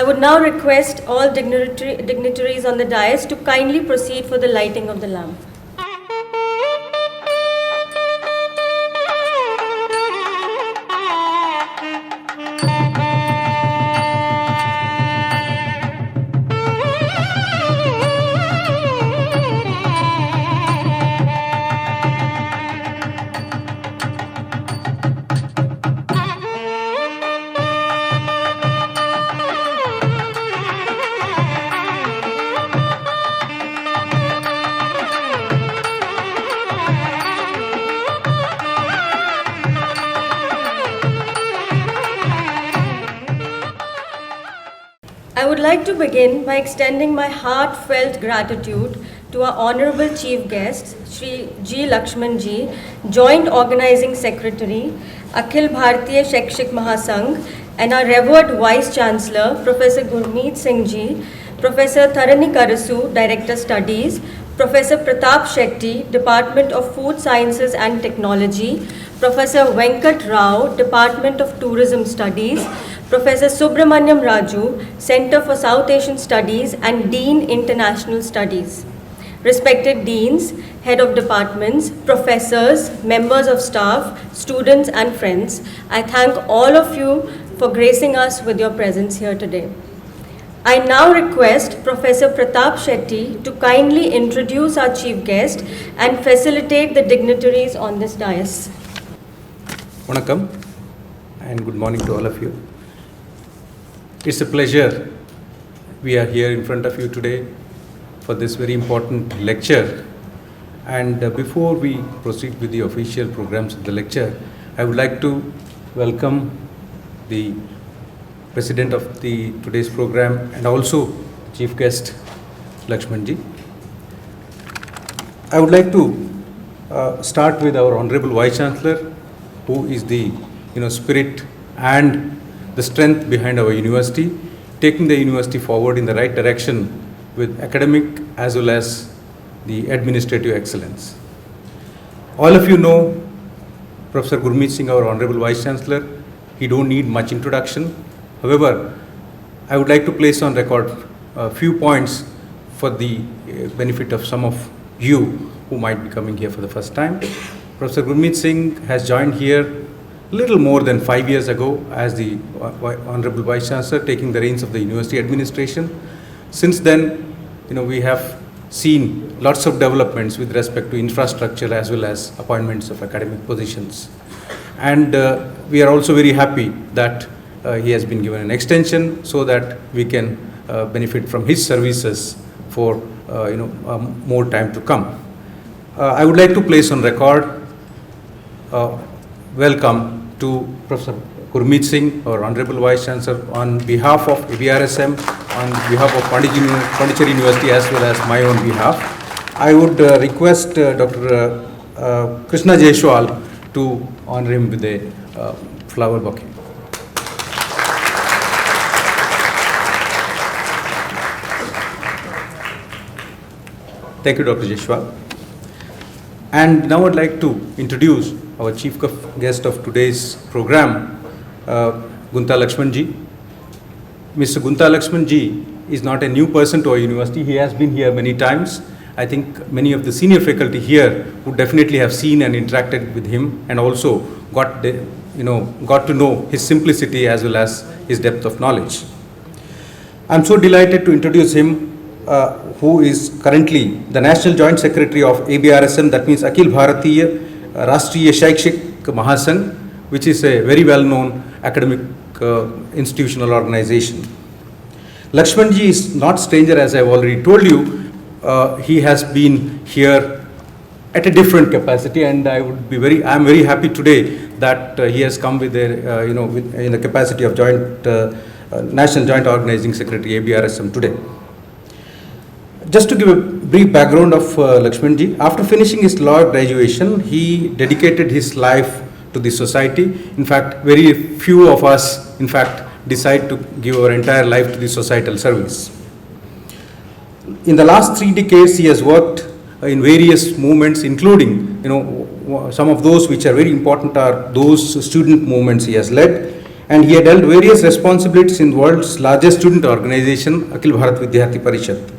would now request all dignitaries on the dais to kindly proceed for the lighting of the lamp. I would like to begin by extending my heartfelt gratitude to our Honorable Chief Guest, Shri G. Lakshman Ji, Joint Organizing Secretary, AKHIL Bhartiya SHAIKSHIK MAHASANG, and our revered Vice Chancellor, Professor Gurmeet Singh Ji, Professor Tharani Karasu, Director Studies, Professor Pratap Shetty, Department of Food Sciences and Technology, Professor Venkat Rao, Department of Tourism Studies, Professor Subramanyam Raju, Center for South Asian Studies and Dean International Studies. Respected Deans, Head of Departments, Professors, Members of Staff, students and friends, I thank all of you for gracing us with your presence here today. I now request Professor Pratap Shetty to kindly introduce our Chief Guest and facilitate the dignitaries on this dais. Vanakkam and good morning to all of you. It's a pleasure we are here in front of you today for this very important lecture. And before we proceed with the official programs of the lecture, I would like to welcome the President of today's program and also Chief Guest Lakshman Ji. I would like to start with our Honorable Vice Chancellor, who is the spirit and the strength behind our university, taking the university forward in the right direction with academic as well as the administrative excellence. All of you know Professor Gurmeet Singh, our Honorable Vice Chancellor. He don't need much introduction. However, I would like to place on record a few points for the benefit of some of you who might be coming here for the first time. Professor Gurmeet Singh has joined here little more than 5 years ago as the Honorable Vice Chancellor, taking the reins of the university administration. Since then, we have seen lots of developments with respect to infrastructure as well as appointments of academic positions. And we are also very happy that he has been given an extension so that we can benefit from his services for more time to come. I would like to place on record welcome to Professor Gurmeet Singh, our Honorable Vice Chancellor, on behalf of ABRSM, on behalf of Pondicherry University as well as my own behalf. I would request Dr. Krishna Jaiswal to honor him with a flower bouquet. Thank you, Dr. Jaiswal. And now I'd like to introduce our chief guest of today's program, Gunta Lakshman Ji. Mr. Gunta Lakshman Ji is not a new person to our university. He has been here many times. I think many of the senior faculty here would definitely have seen and interacted with him and also got to know his simplicity as well as his depth of knowledge. I'm so delighted to introduce him, who is currently the National Joint Secretary of ABRSM, that means AKHIL Bhartiya RASHTRIYA SHAIKSHIK MAHASANG, which is a very well-known academic institutional organization. Lakshman Ji is not stranger, as I've already told you. He has been here at a different capacity, and I'm very happy today that he has come with in the capacity of National Joint Organizing Secretary ABRSM today. Just to give a brief background of Lakshman Ji, after finishing his law graduation, he dedicated his life to the society. In fact, very few of us, decide to give our entire life to the societal service. In the last 3 decades, he has worked in various movements, including, some of those which are very important are those student movements he has led. and he had held various responsibilities in the world's largest student organization, Akhil Bharat Vidyarthi Parishad.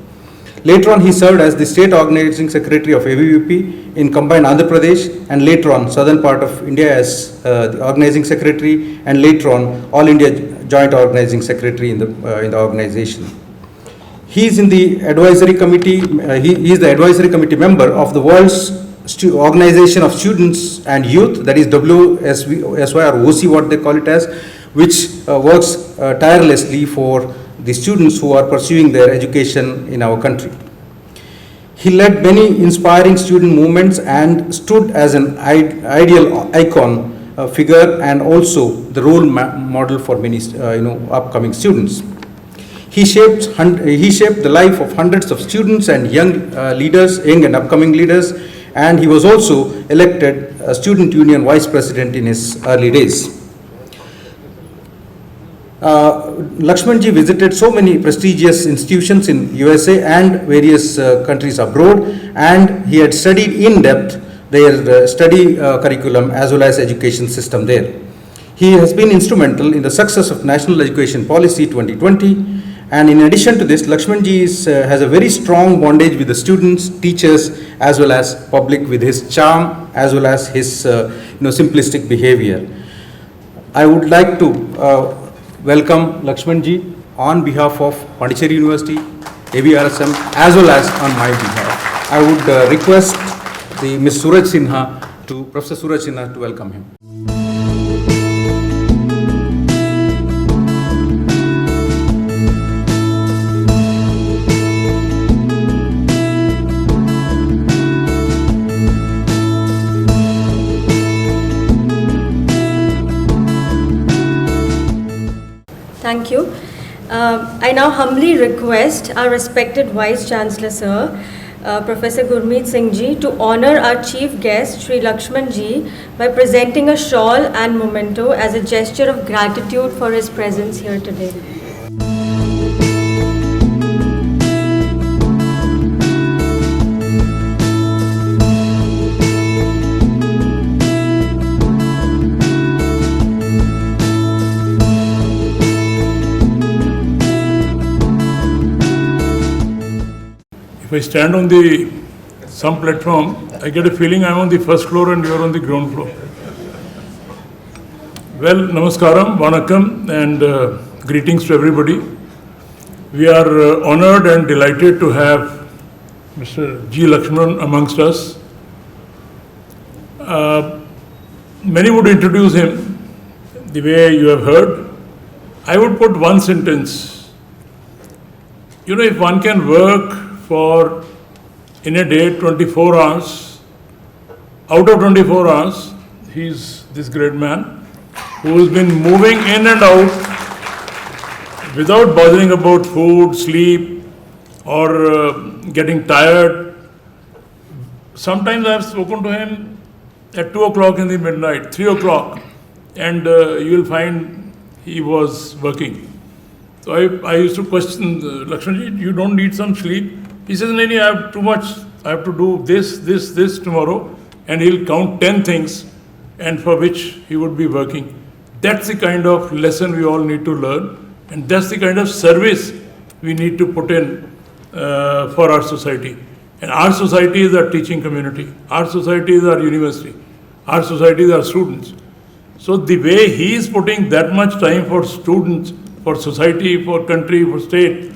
Later on, he served as the State Organizing Secretary of ABVP in combined Andhra Pradesh, and later on, southern part of India as the Organizing Secretary, and later on, All India Joint Organizing Secretary in the organization. He is in the advisory committee. He is the advisory committee member of the World's Organization of Students and Youth, that is WSY or OC, what they call it as, which works tirelessly for the students who are pursuing their education in our country. He led many inspiring student movements and stood as an ideal icon figure and also the role model for many upcoming students. He shaped the life of hundreds of students and young and upcoming leaders, and he was also elected Student Union Vice President in his early days. Lakshman ji visited so many prestigious institutions in USA and various countries abroad, and he had studied in depth their study curriculum as well as education system there. He has been instrumental in the success of National Education Policy 2020, and in addition to this, Lakshman ji has a very strong bondage with the students, teachers as well as public, with his charm as well as his simplistic behavior. I would like to welcome Lakshman ji on behalf of Pondicherry University, ABRSM, as well as on my behalf. I would request the Professor Suraj Sinha to welcome him. Thank you. I now humbly request our respected Vice Chancellor, Sir, Professor Gurmeet Singh Ji, to honor our chief guest, Shri Lakshman Ji, by presenting a shawl and memento as a gesture of gratitude for his presence here today. If I stand on some platform, I get a feeling I'm on the first floor and you're on the ground floor. Well, namaskaram, vanakkam, and greetings to everybody. We are honored and delighted to have Mr. G. Lakshman amongst us. Many would introduce him the way you have heard. I would put one sentence. If one can work in a day 24 hours, out of 24 hours, he's this great man who has been moving in and out without bothering about food, sleep, or getting tired. Sometimes I have spoken to him at 2 o'clock in the midnight, 3 o'clock, and you will find he was working. So I used to question Lakshman ji, you don't need some sleep? He says, no, I have too much, I have to do this tomorrow, and he'll count 10 things and for which he would be working. That's the kind of lesson we all need to learn, and that's the kind of service we need to put in for our society. And our society is our teaching community, our society is our university, our society is our students. So the way he is putting that much time for students, for society, for country, for state,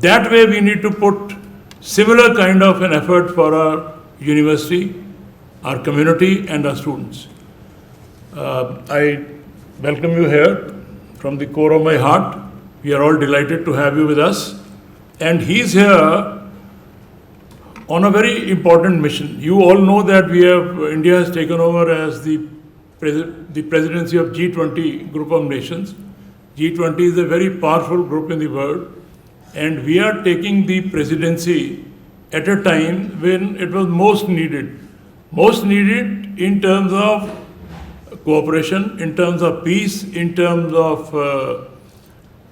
that way we need to put similar kind of an effort for our university, our community, and our students. I welcome you here from the core of my heart. We are all delighted to have you with us. And he's here on a very important mission. You all know that India has taken over as the presidency of G20 group of nations. G20 is a very powerful group in the world. And we are taking the presidency at a time when it was most needed. Most needed in terms of cooperation, in terms of peace, in terms of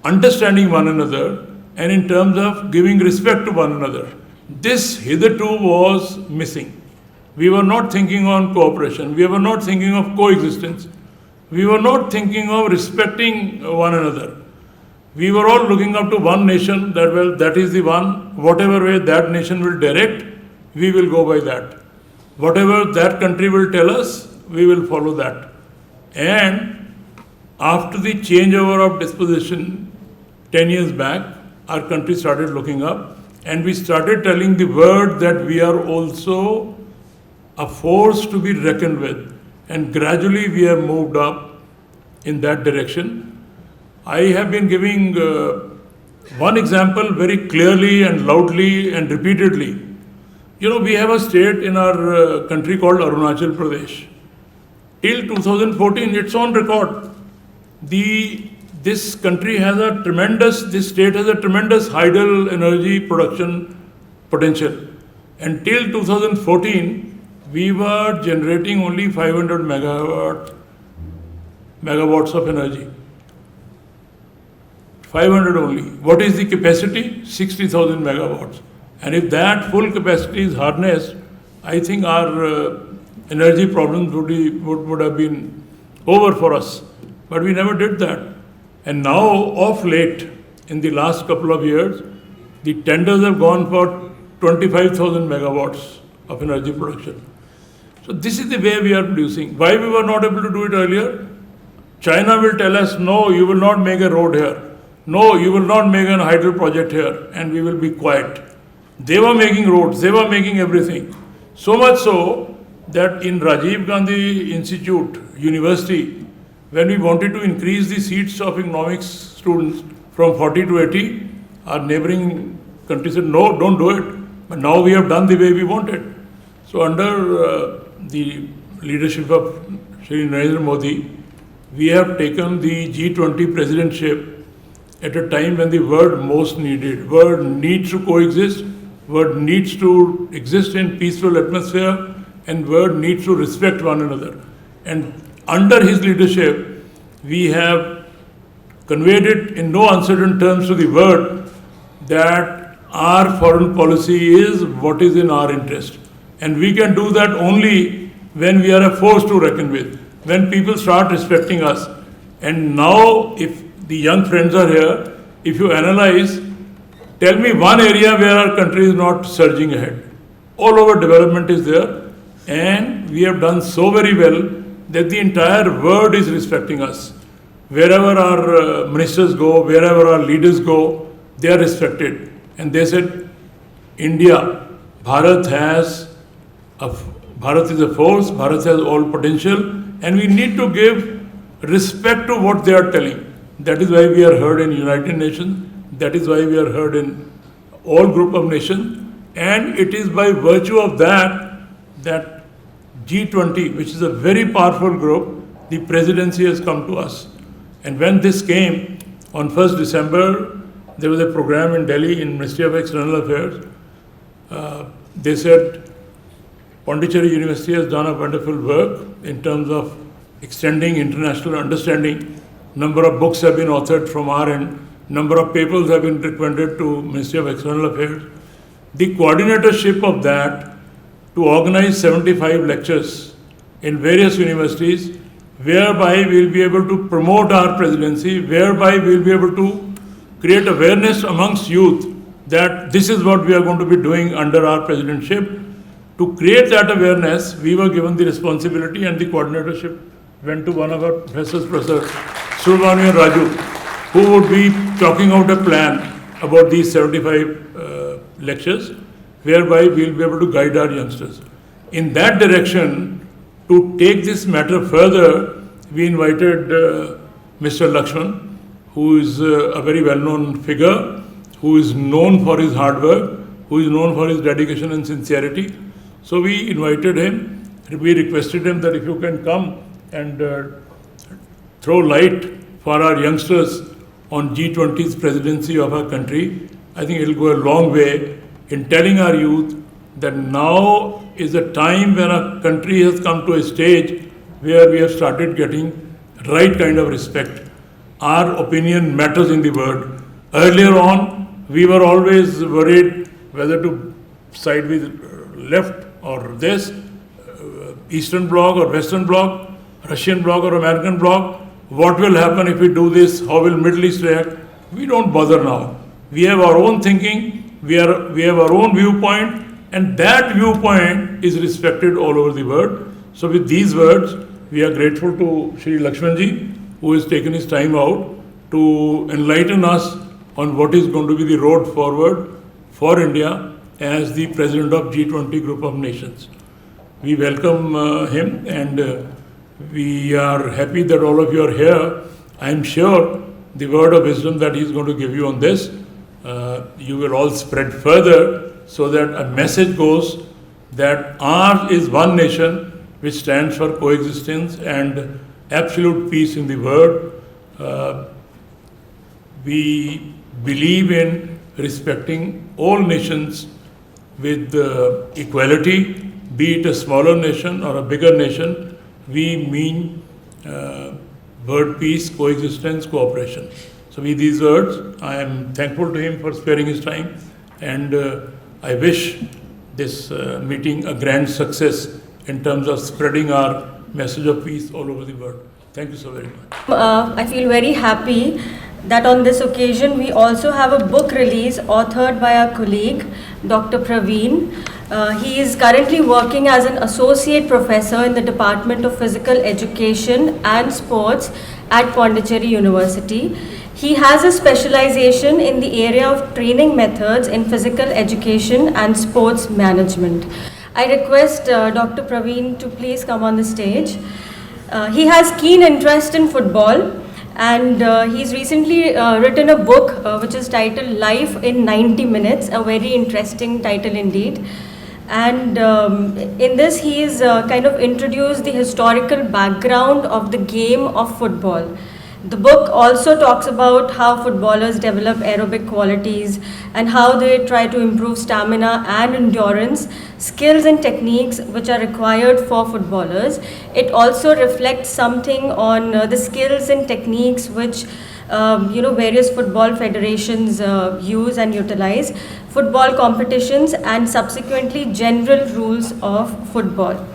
understanding one another, and in terms of giving respect to one another. This hitherto was missing. We were not thinking on cooperation. We were not thinking of coexistence. we were not thinking of respecting one another. We were all looking up to one nation that, well, that is the one, whatever way that nation will direct, we will go by that. Whatever that country will tell us, we will follow that. And after the changeover of disposition 10 years back, our country started looking up and we started telling the world that we are also a force to be reckoned with. And gradually we have moved up in that direction. I have been giving one example very clearly and loudly and repeatedly. You know, we have a state in our country called Arunachal Pradesh. Till 2014, it's on record. This country has this state has a tremendous hydel energy production potential. And till 2014, we were generating only 500 megawatts of energy. 500 only. What is the capacity? 60,000 megawatts. And if that full capacity is harnessed, I think our energy problems would have been over for us. But we never did that. And now, of late, in the last couple of years, the tenders have gone for 25,000 megawatts of energy production. So this is the way we are producing. Why we were not able to do it earlier? China will tell us, no, you will not make a road here. No, you will not make an hydro project here, and we will be quiet. They were making roads, they were making everything. So much so that in Rajiv Gandhi Institute, University, when we wanted to increase the seats of economics students from 40 to 80, our neighboring country said, no, don't do it. But now we have done the way we wanted. So under the leadership of Shri Narendra Modi, we have taken the G20 presidentship at a time when the world most needed. World needs to coexist, world needs to exist in peaceful atmosphere, and world needs to respect one another. And under his leadership, we have conveyed it in no uncertain terms to the world that our foreign policy is what is in our interest. And we can do that only when we are a force to reckon with, when people start respecting us. And now, if the young friends are here, if you analyze, tell me one area where our country is not surging ahead. All over development is there, and we have done so very well that the entire world is respecting us. Wherever our ministers go, wherever our leaders go, they are respected. And they said, India, Bharat is a force, Bharat has all potential, and we need to give respect to what they are telling. That is why we are heard in United Nations. That is why we are heard in all group of nations. And it is by virtue of that G20, which is a very powerful group, the presidency has come to us. And when this came on 1st December, there was a program in Delhi in Ministry of External Affairs. They said Pondicherry University has done a wonderful work in terms of extending international understanding. Number of books have been authored from our end. Number of papers have been recommended to Ministry of External Affairs. The coordinatorship of that to organize 75 lectures in various universities, whereby we will be able to promote our presidency, whereby we will be able to create awareness amongst youth that this is what we are going to be doing under our presidentship. To create that awareness, we were given the responsibility, and the coordinatorship went to one of our professors, Professor Survanu and Raju, who would be talking out a plan about these 75 lectures, whereby we will be able to guide our youngsters. In that direction, to take this matter further, we invited Mr. Lakshman, who is a very well-known figure, who is known for his hard work, who is known for his dedication and sincerity. So we invited him, we requested him that if you can come and throw light for our youngsters on G20's presidency of our country, I think it will go a long way in telling our youth that now is the time when our country has come to a stage where we have started getting right kind of respect. Our opinion matters in the world. Earlier on, we were always worried whether to side with left or this, Eastern Bloc or Western Bloc. Russian bloc or American bloc, what will happen if we do this, how will Middle East react? We don't bother now. We have our own thinking, we have our own viewpoint, and that viewpoint is respected all over the world. So with these words, we are grateful to Shri Lakshman ji, who has taken his time out to enlighten us on what is going to be the road forward for India as the President of G20 Group of Nations. We welcome him, and we are happy that all of you are here. I am sure the word of wisdom that he is going to give you on this, you will all spread further, so that a message goes that ours is one nation which stands for coexistence and absolute peace in the world. We believe in respecting all nations with equality, be it a smaller nation or a bigger nation. We mean world peace, coexistence, cooperation. So with these words, I am thankful to him for sparing his time, and I wish this meeting a grand success in terms of spreading our message of peace all over the world. Thank you so very much. I feel very happy that on this occasion we also have a book release authored by our colleague, Dr. Praveen. He is currently working as an associate professor in the Department of Physical Education and Sports at Pondicherry University. He has a specialization in the area of training methods in physical education and sports management. I request Dr. Praveen to please come on the stage. He has keen interest in football, and he's recently written a book which is titled Life in 90 Minutes, a very interesting title indeed. And in this he is kind of introduced the historical background of the game of football. The book also talks about how footballers develop aerobic qualities and how they try to improve stamina and endurance, skills and techniques which are required for footballers. It also reflects something on the skills and techniques which various football federations use and utilize, football competitions, and subsequently general rules of football.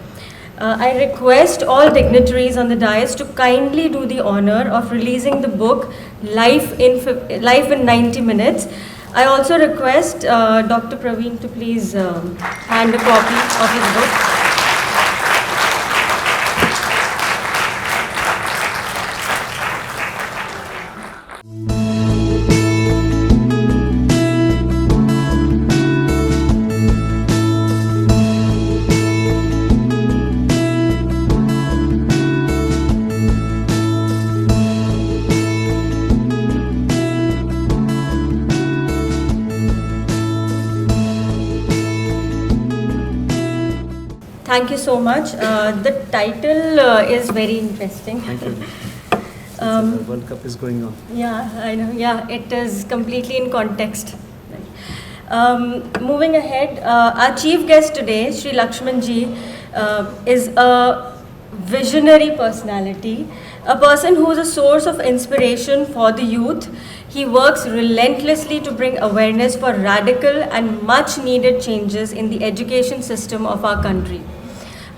I request all dignitaries on the dais to kindly do the honor of releasing the book Life in 90 Minutes. I also request Dr. Praveen to please hand a copy of his book. Thank you so much. The title is very interesting. Thank you. World Cup is going on. Yeah, I know. Yeah, it is completely in context. Moving ahead, our chief guest today, Shri Lakshman ji, is a visionary personality, a person who is a source of inspiration for the youth. He works relentlessly to bring awareness for radical and much needed changes in the education system of our country.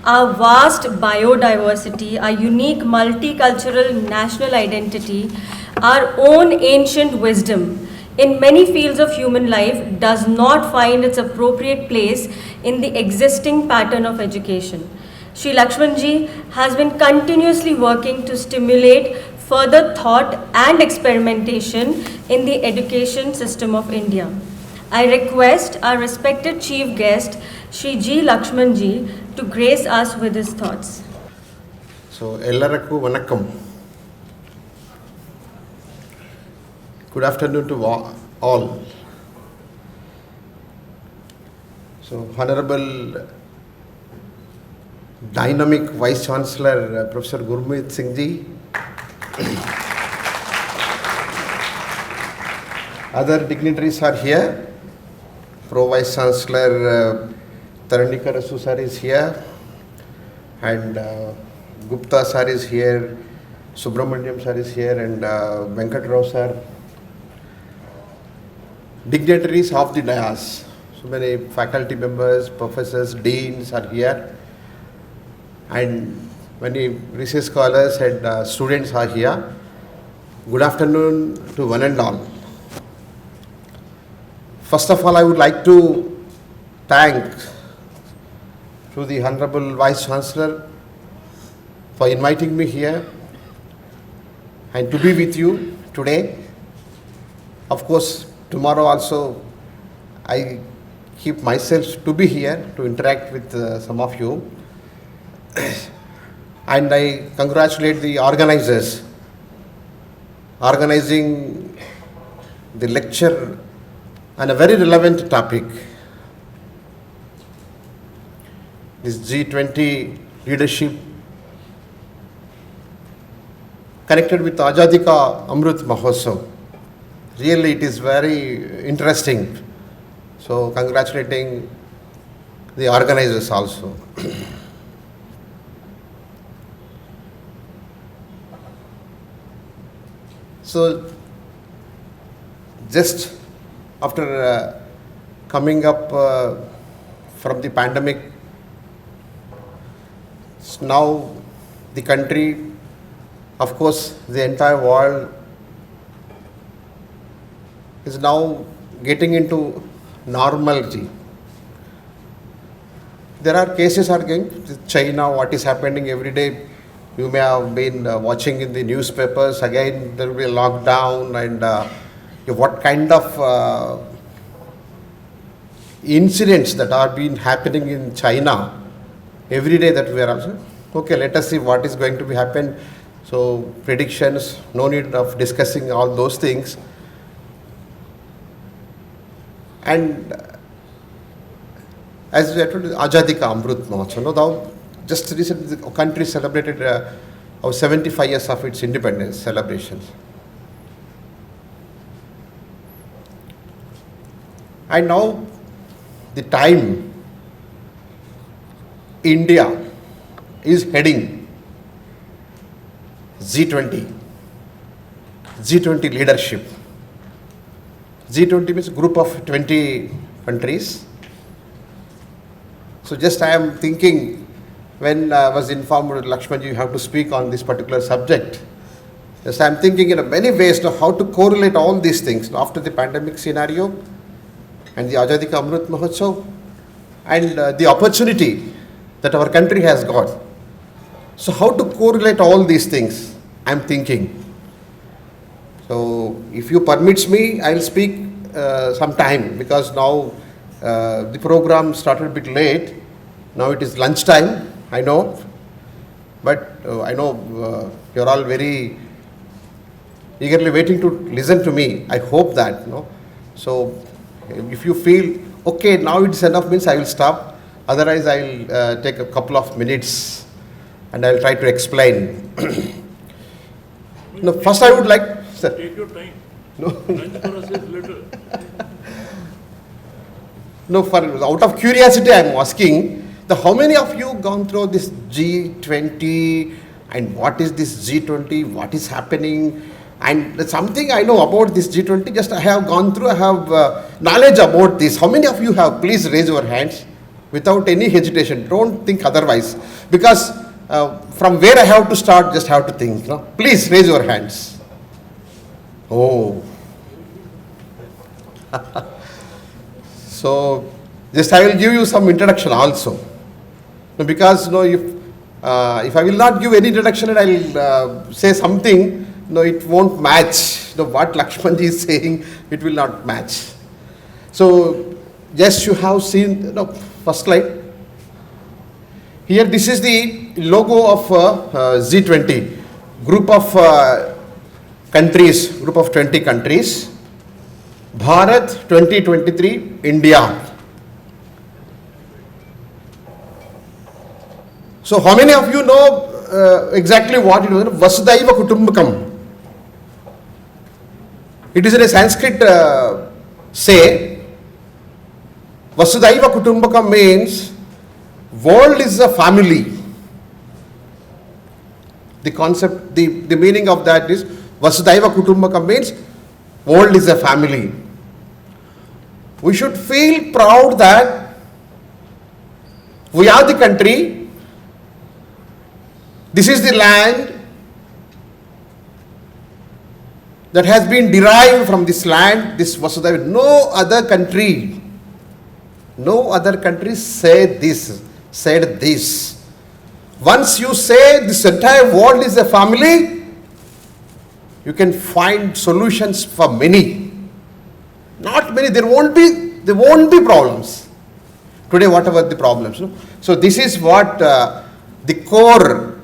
Our vast biodiversity, our unique multicultural national identity, our own ancient wisdom in many fields of human life does not find its appropriate place in the existing pattern of education. Shri Lakshman ji has been continuously working to stimulate further thought and experimentation in the education system of India. I request our respected chief guest, Shri G. Lakshman ji, to grace us with his thoughts. So, Ellarku Vanakkam. Good afternoon to all. So, Honorable Dynamic Vice Chancellor Professor Gurmeet Singh ji, other dignitaries are here. Pro Vice Chancellor Taranikar Asu sir is here, and Gupta sir is here, Subramaniam sir is here, and Venkat Rao sir. Dignitaries of the dais, so many faculty members, professors, deans are here, and many research scholars and students are here. Good afternoon to one and all. First of all, I would like to thank to the Honorable Vice Chancellor for inviting me here and to be with you today. Of course, tomorrow also I keep myself to be here to interact with some of you. And I congratulate the organizers organizing the lecture on a very relevant topic. This G20 leadership connected with Azadi ka Amrit Mahotsav. Really it is very interesting. So congratulating the organizers also. So just after coming up from the pandemic, now the country, of course the entire world is now getting into normality. There are cases are going China, what is happening every day. You may have been watching in the newspapers. Again, there will be a lockdown, and what kind of incidents that are being happening in China every day that we are also. Okay, let us see what is going to be happen. So predictions, no need of discussing all those things. And as we told, Azadi ka Amrit Mahotsav. Now, just recently, the country celebrated our 75 years of its independence celebrations. And now, the time India is heading G20 leadership. G20 means group of 20 countries. So just I am thinking, when I was informed that Lakshman, you have to speak on this particular subject. Yes, I am thinking in many ways now how to correlate all these things after the pandemic scenario and the Azadi ka Amrit Mahotsav and the opportunity that our country has got. So how to correlate all these things, I am thinking. So if you permits me, I will speak some time, because now the program started a bit late. Now it is lunchtime. I know, but I know you're all very eagerly waiting to listen to me. I hope that, no. So if you feel, okay, now it's enough, means I will stop. Otherwise, I'll take a couple of minutes and I'll try to explain. No, first I would like, sir. Take your time. No. Lunch for us is little. No, out of curiosity, I am asking, how many of you gone through this G20 and what is this G20, what is happening, and something I know about this G20, just I have gone through, I have knowledge about this. How many of you have? Please raise your hands without any hesitation. Don't think otherwise, because from where I have to start, just have to think. No? Please raise your hands. Oh. So, just I will give you some introduction also. Because if I will not give any introduction and I will say something, it won't match. What Lakshman is saying, it will not match. So, just you have seen, first slide. Here, this is the logo of G20, group of countries, group of 20 countries. Bharat 2023, India. So how many of you know exactly what it is? Vasudhaiva Kutumbakam. It is in a Sanskrit say. Vasudhaiva Kutumbakam means world is a family. The concept, the meaning of that is Vasudhaiva Kutumbakam means world is a family. We should feel proud that we are the country This is the land that has been derived from this land, this Vasudhaiva. No other country said this. Once you say this entire world is a family, you can find solutions for many. Not many, there won't be problems. Today, whatever the problems. No? So this is what the core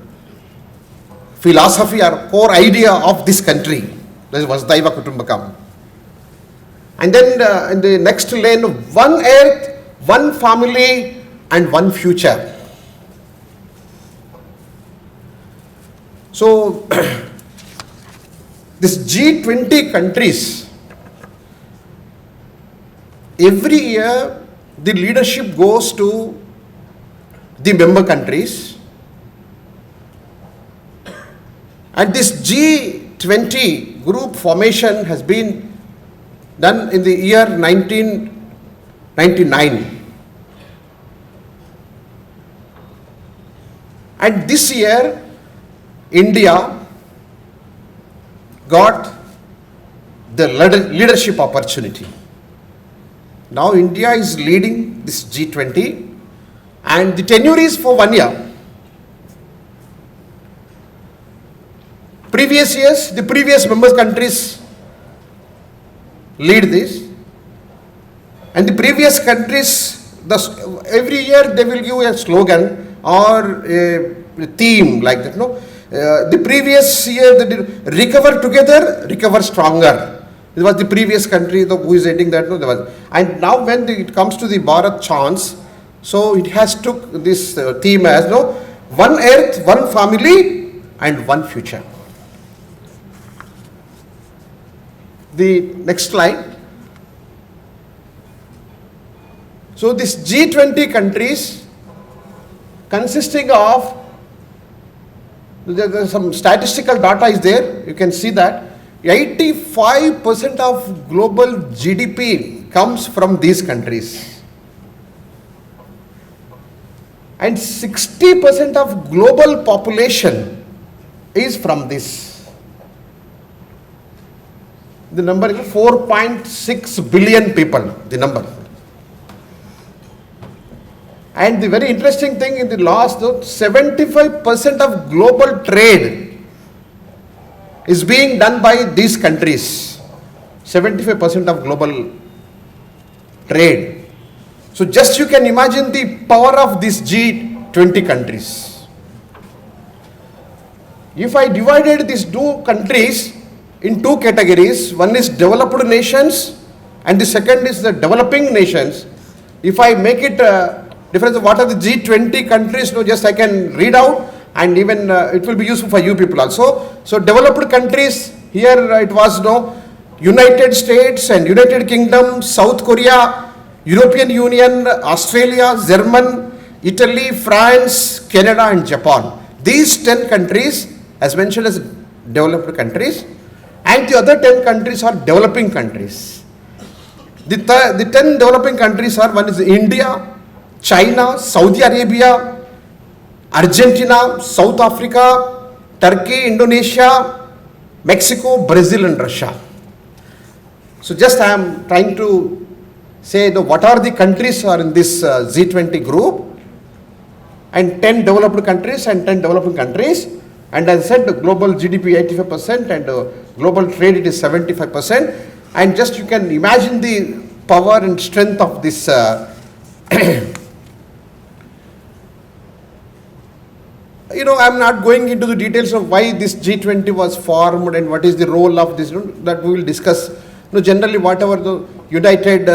philosophy or core idea of this country. That is Vasudhaiva Kutumbakam. And then in the next lane, one earth, one family and one future. So this G20 countries, every year the leadership goes to the member countries, and this G20 group formation has been done in the year 1999. And this year, India got the leadership opportunity. Now India is leading this G20 and the tenure is for 1 year. Previous years, the previous member countries lead this, and the previous countries, every year they will give a slogan or a theme like that. No, the previous year they did recover together, recover stronger. It was the previous country who is heading that. No, there was, and now when it comes to the Bharat chance, so it has took this theme as one earth, one family, and one future. The next slide. So this G20 countries consisting of, there's some statistical data is there, you can see that 85% of global GDP comes from these countries, and 60% of global population is from this. The number is 4.6 billion people, the number. And the very interesting thing in the last, 75% of global trade is being done by these countries. 75% of global trade. So just you can imagine the power of these G20 countries. If I divided these two countries in two categories, one is developed nations and the second is the developing nations. If I make it difference of what are the G20 countries, just I can read out, and even it will be useful for you people also. So developed countries, here it was United States and United Kingdom, South Korea, European Union, Australia, Germany, Italy, France, Canada and Japan. These 10 countries as mentioned as developed countries, and the other 10 countries are developing countries. The 10 developing countries are, one is India, China, Saudi Arabia, Argentina, South Africa, Turkey, Indonesia, Mexico, Brazil and Russia. So just I am trying to say what are the countries are in this G20 group, and 10 developed countries and 10 developing countries. And as I said, the global GDP 85% and global trade it is 75%. And just you can imagine the power and strength of this I'm not going into the details of why this G20 was formed and what is the role of this, that we will discuss. Generally whatever the United,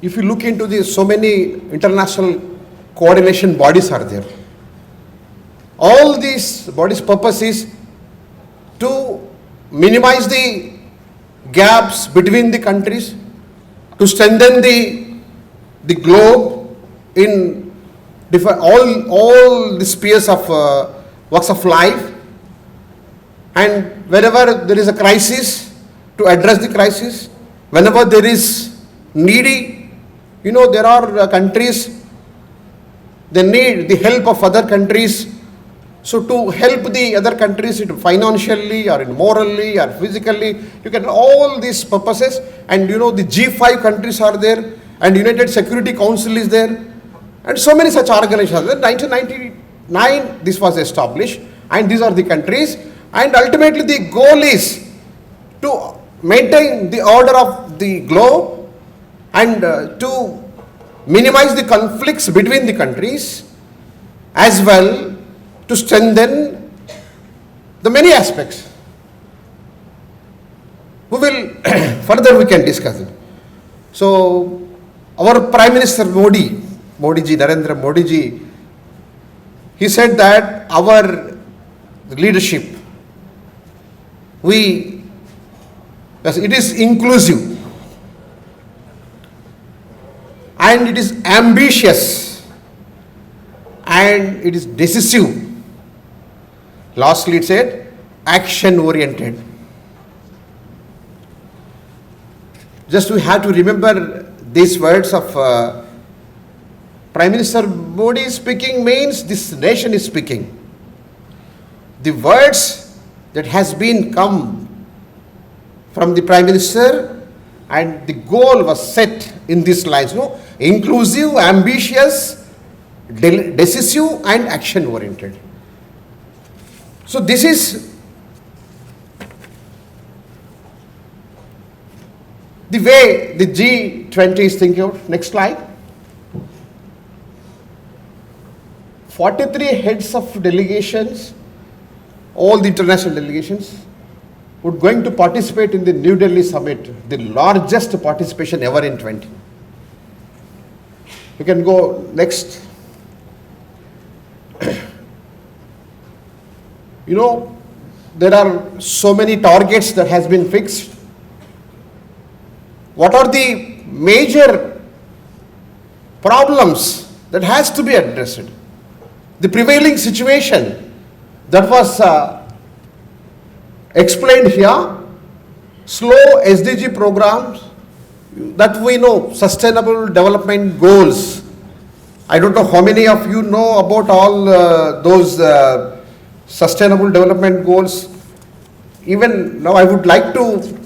if you look into this, so many international coordination bodies are there. All these bodies' purpose is to minimize the gaps between the countries, to strengthen the globe in different, all the spheres of works of life, and wherever there is a crisis, to address the crisis. Whenever there is needy, there are countries they need the help of other countries. So to help the other countries financially or morally or physically, you can all these purposes. And you know, the G5 countries are there, and United Security Council is there, and so many such organizations. In 1999 this was established, and these are the countries, and ultimately the goal is to maintain the order of the globe and to minimize the conflicts between the countries, as well to strengthen the many aspects. We will further we can discuss it. So our Prime Minister Modi ji, Narendra Modi ji, he said that our leadership, it is inclusive and it is ambitious and it is decisive. Lastly, it said action oriented. Just we have to remember these words of Prime Minister Modi speaking means this nation is speaking. The words that has been come from the Prime Minister, and the goal was set in these lines, no? Inclusive, ambitious, decisive and action oriented. So this is the way the G20 is thinking of. Next slide. 43 heads of delegations, all the international delegations, would going to participate in the New Delhi summit, the largest participation ever in 20. You can go next. You know, there are so many targets that has been fixed. What are the major problems that has to be addressed? The prevailing situation that was explained here, slow SDG programs that we know, sustainable development goals. I don't know how many of you know about all those sustainable development goals. Even now I would like to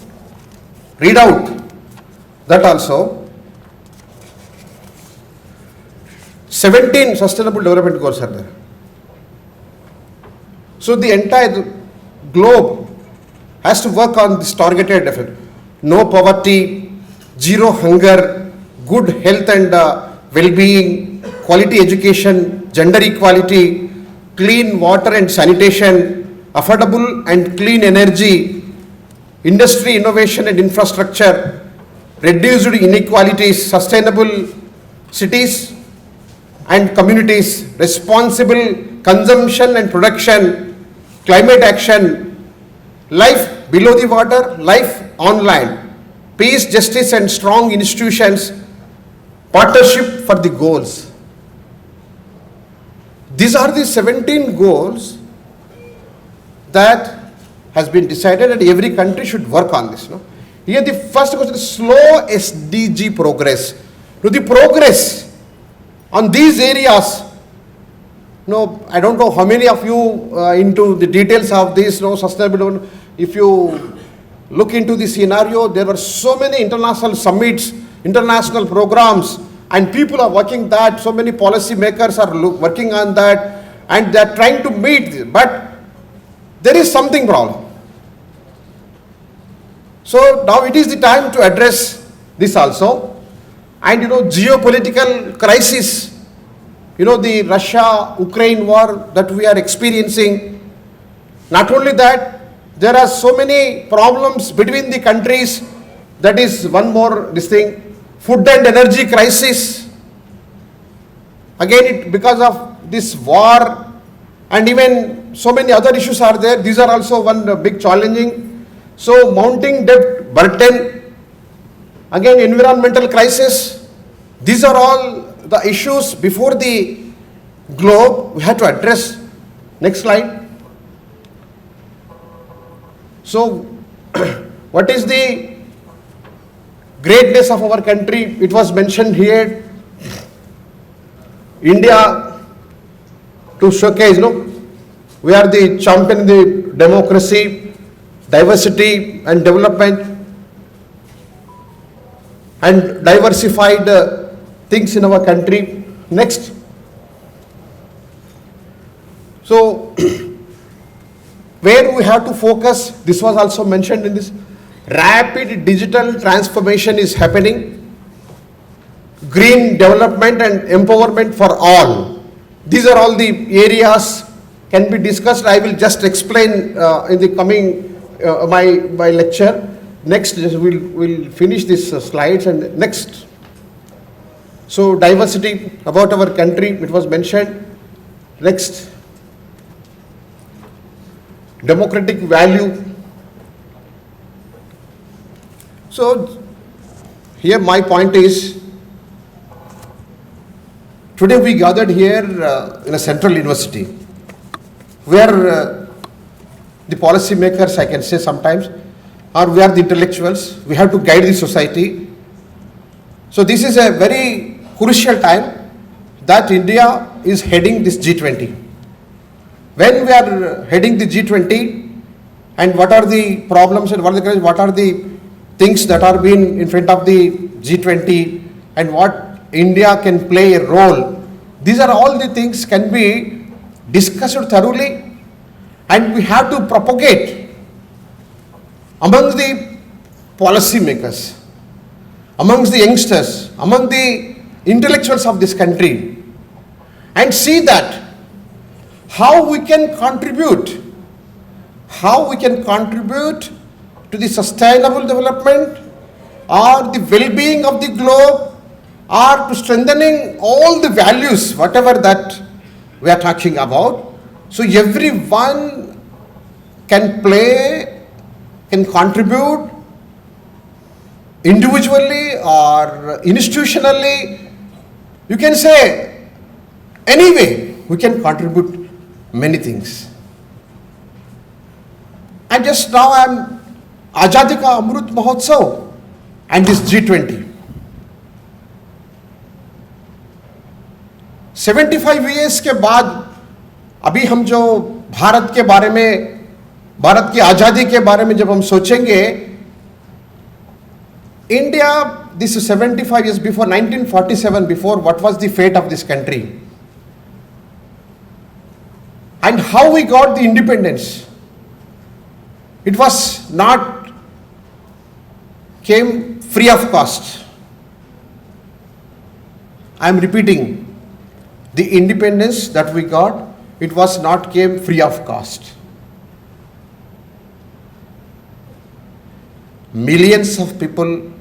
read out that also. 17 sustainable development goals are there. So the entire globe has to work on this targeted effort. No poverty, zero hunger, good health and well-being, quality education, gender equality, clean water and sanitation, affordable and clean energy, industry, innovation and infrastructure, reduced inequalities, sustainable cities and communities, responsible consumption and production, climate action, life below the water, life online, peace, justice and strong institutions, partnership for the goals. These are the 17 goals that has been decided, and every country should work on this. No? Here the first question is slow SDG progress. To the progress on these areas, no, I don't know how many of you into the details of this, no, sustainable. If you look into the scenario, there were so many international summits, international programs, and people are working that. So many policy makers are working on that, and they are trying to meet this. But there is something problem. So now it is the time to address this also. And you know, geopolitical crisis, you know, the Russia-Ukraine war that we are experiencing. Not only that, there are so many problems between the countries. That is one more this thing. Food and energy crisis. Again, because of this war, and even so many other issues are there. These are also one big challenging. So mounting debt burden. Again, environmental crisis. These are all the issues before the globe we have to address. Next slide. So, what is the greatness of our country? It was mentioned here. India to showcase, we are the champion in the democracy, diversity and development and diversified things in our country. Next. So, where we have to focus, this was also mentioned in this, rapid digital transformation is happening, green development and empowerment for all. These are all the areas can be discussed. I will just explain in the coming, my lecture. Next, we'll finish these slides and next. So diversity about our country, it was mentioned. Next. Democratic value. So here my point is, today we gathered here in a central university where the policy makers, I can say sometimes, or we are the intellectuals, we have to guide the society. So this is a very crucial time that India is heading this G20. When we are heading the G20, and what are the problems and what are the things that are being in front of the G20 and what India can play a role, these are all the things can be discussed thoroughly, and we have to propagate among the policy makers, amongst the youngsters, among the intellectuals of this country, and see that how we can contribute to the sustainable development or the well-being of the globe, or to strengthening all the values, whatever that we are talking about. So everyone can play, can contribute individually or institutionally. You can say anyway we can contribute many things. And just now I am Azadi ka Amrit Mahotsav and this G20. 75 years के बाद अभी हम जो भारत के बारे में, भारत की आज़ादी के बारे में जब हम सोचेंगे, India, this is 75 years before 1947, before, what was the fate of this country? And how we got the independence? It was not came free of cost. I am repeating, the independence that we got, it was not came free of cost. Millions of people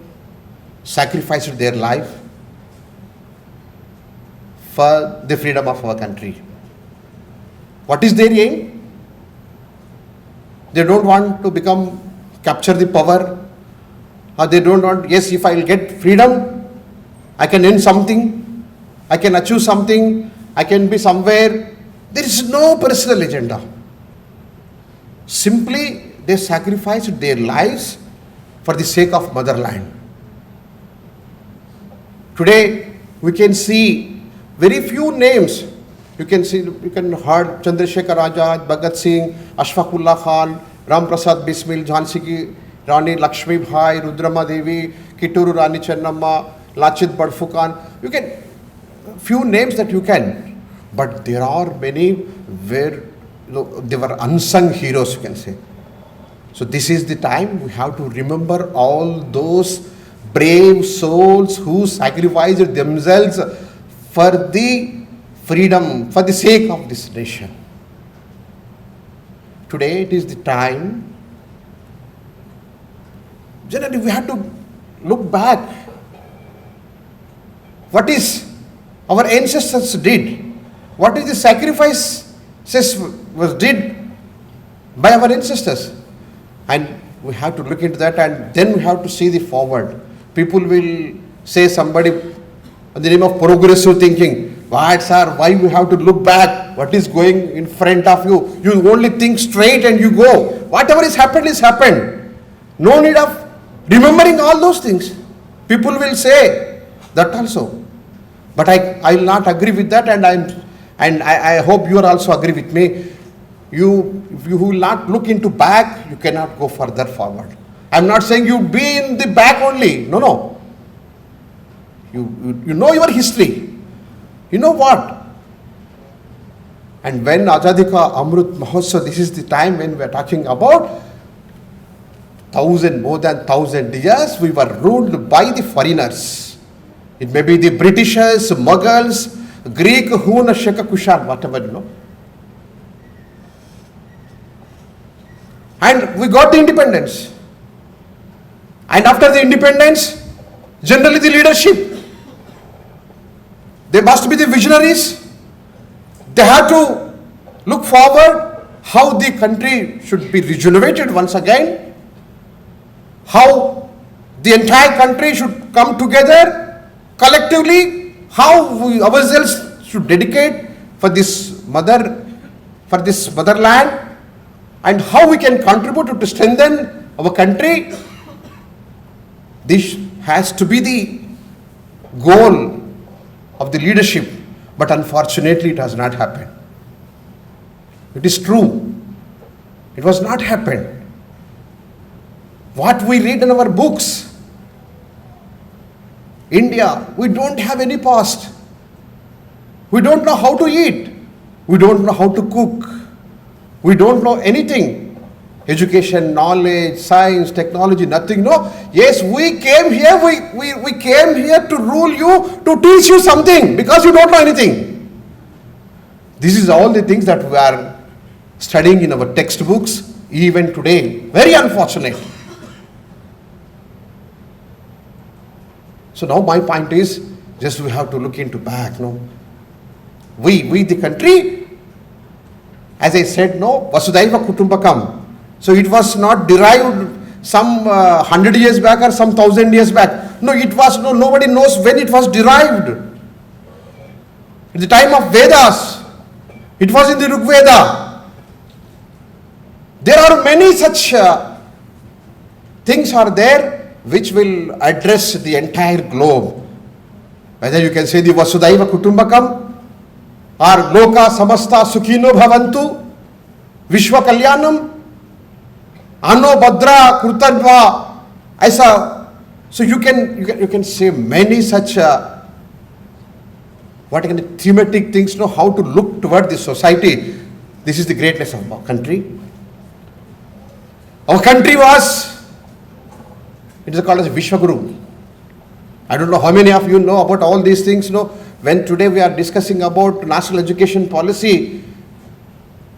sacrificed their life for the freedom of our country. What is their aim? They don't want to capture the power, or they don't want, yes, if I will get freedom, I can earn something, I can achieve something, I can be somewhere. There is no personal agenda. Simply, they sacrificed their lives for the sake of motherland. Today, we can see very few names. You can heard Chandrasekhar Azad, Bhagat Singh, Ashfaqullah Khan, Ram Prasad Bismil, Jhansi Ki Rani Lakshmi Bhai, Rudrama Devi, Kituru Rani Channamma, Lachit Badfukan. You can, few names that you can, but there are many where they were unsung heroes, you can say. So this is the time we have to remember all those brave souls who sacrificed themselves for the freedom, for the sake of this nation. Today it is the time. Generally, we have to look back. What is our ancestors did? What is the sacrifices was did by our ancestors? And we have to look into that, and then we have to see the forward. People will say somebody in the name of progressive thinking, what sir, why we have to look back? What is going in front of you? You only think straight and you go. Whatever is happened. No need of remembering all those things. People will say that also. But I will not agree with that, and And I hope you are also agree with me. If you will not look into back, you cannot go further forward. I'm not saying you be in the back only. No, no. You know your history. You know what? And when Azadi ka Amrit Mahotsav, this is the time when we are talking about more than 1,000 years, we were ruled by the foreigners. It may be the Britishers, Mughals, Greek, Hun, Shaka, Kushal, whatever, you know. And we got the independence. And after the independence, generally the leadership, they must be the visionaries. They have to look forward how the country should be rejuvenated once again, how the entire country should come together collectively, how we ourselves should dedicate for this motherland, and how we can contribute to strengthen our country. This has to be the goal of the leadership, but unfortunately it has not happened. It is true, it was not happened. What we read in our books, India, we don't have any past. We don't know how to eat. We don't know how to cook. We don't know anything. Education, knowledge, science, technology, nothing. No. Yes, we came here. We came here to rule you, to teach you something, because you don't know anything. This is all the things that we are studying in our textbooks even today. Very unfortunate. So now my point is, just we have to look into back. No, we the country, as I said, no, Vasudhaiva Kutumbakam. So it was not derived some 100 years back or some 1,000 years back. No, it was nobody knows when it was derived. At the time of Vedas, it was in the Rig Veda. There are many such things are there which will address the entire globe. Whether you can say the Vasudhaiva Kutumbakam or Loka Samasta Sukhino Bhavantu, Vishwa Kalyanam, Ano Badra Krutadva, Aisa. So you can say many such what kind of thematic things, know how to look toward this society. This is the greatness of our country. Our country was, it is called as Vishwaguru. I don't know how many of you know about all these things. No, when today we are discussing about national education policy,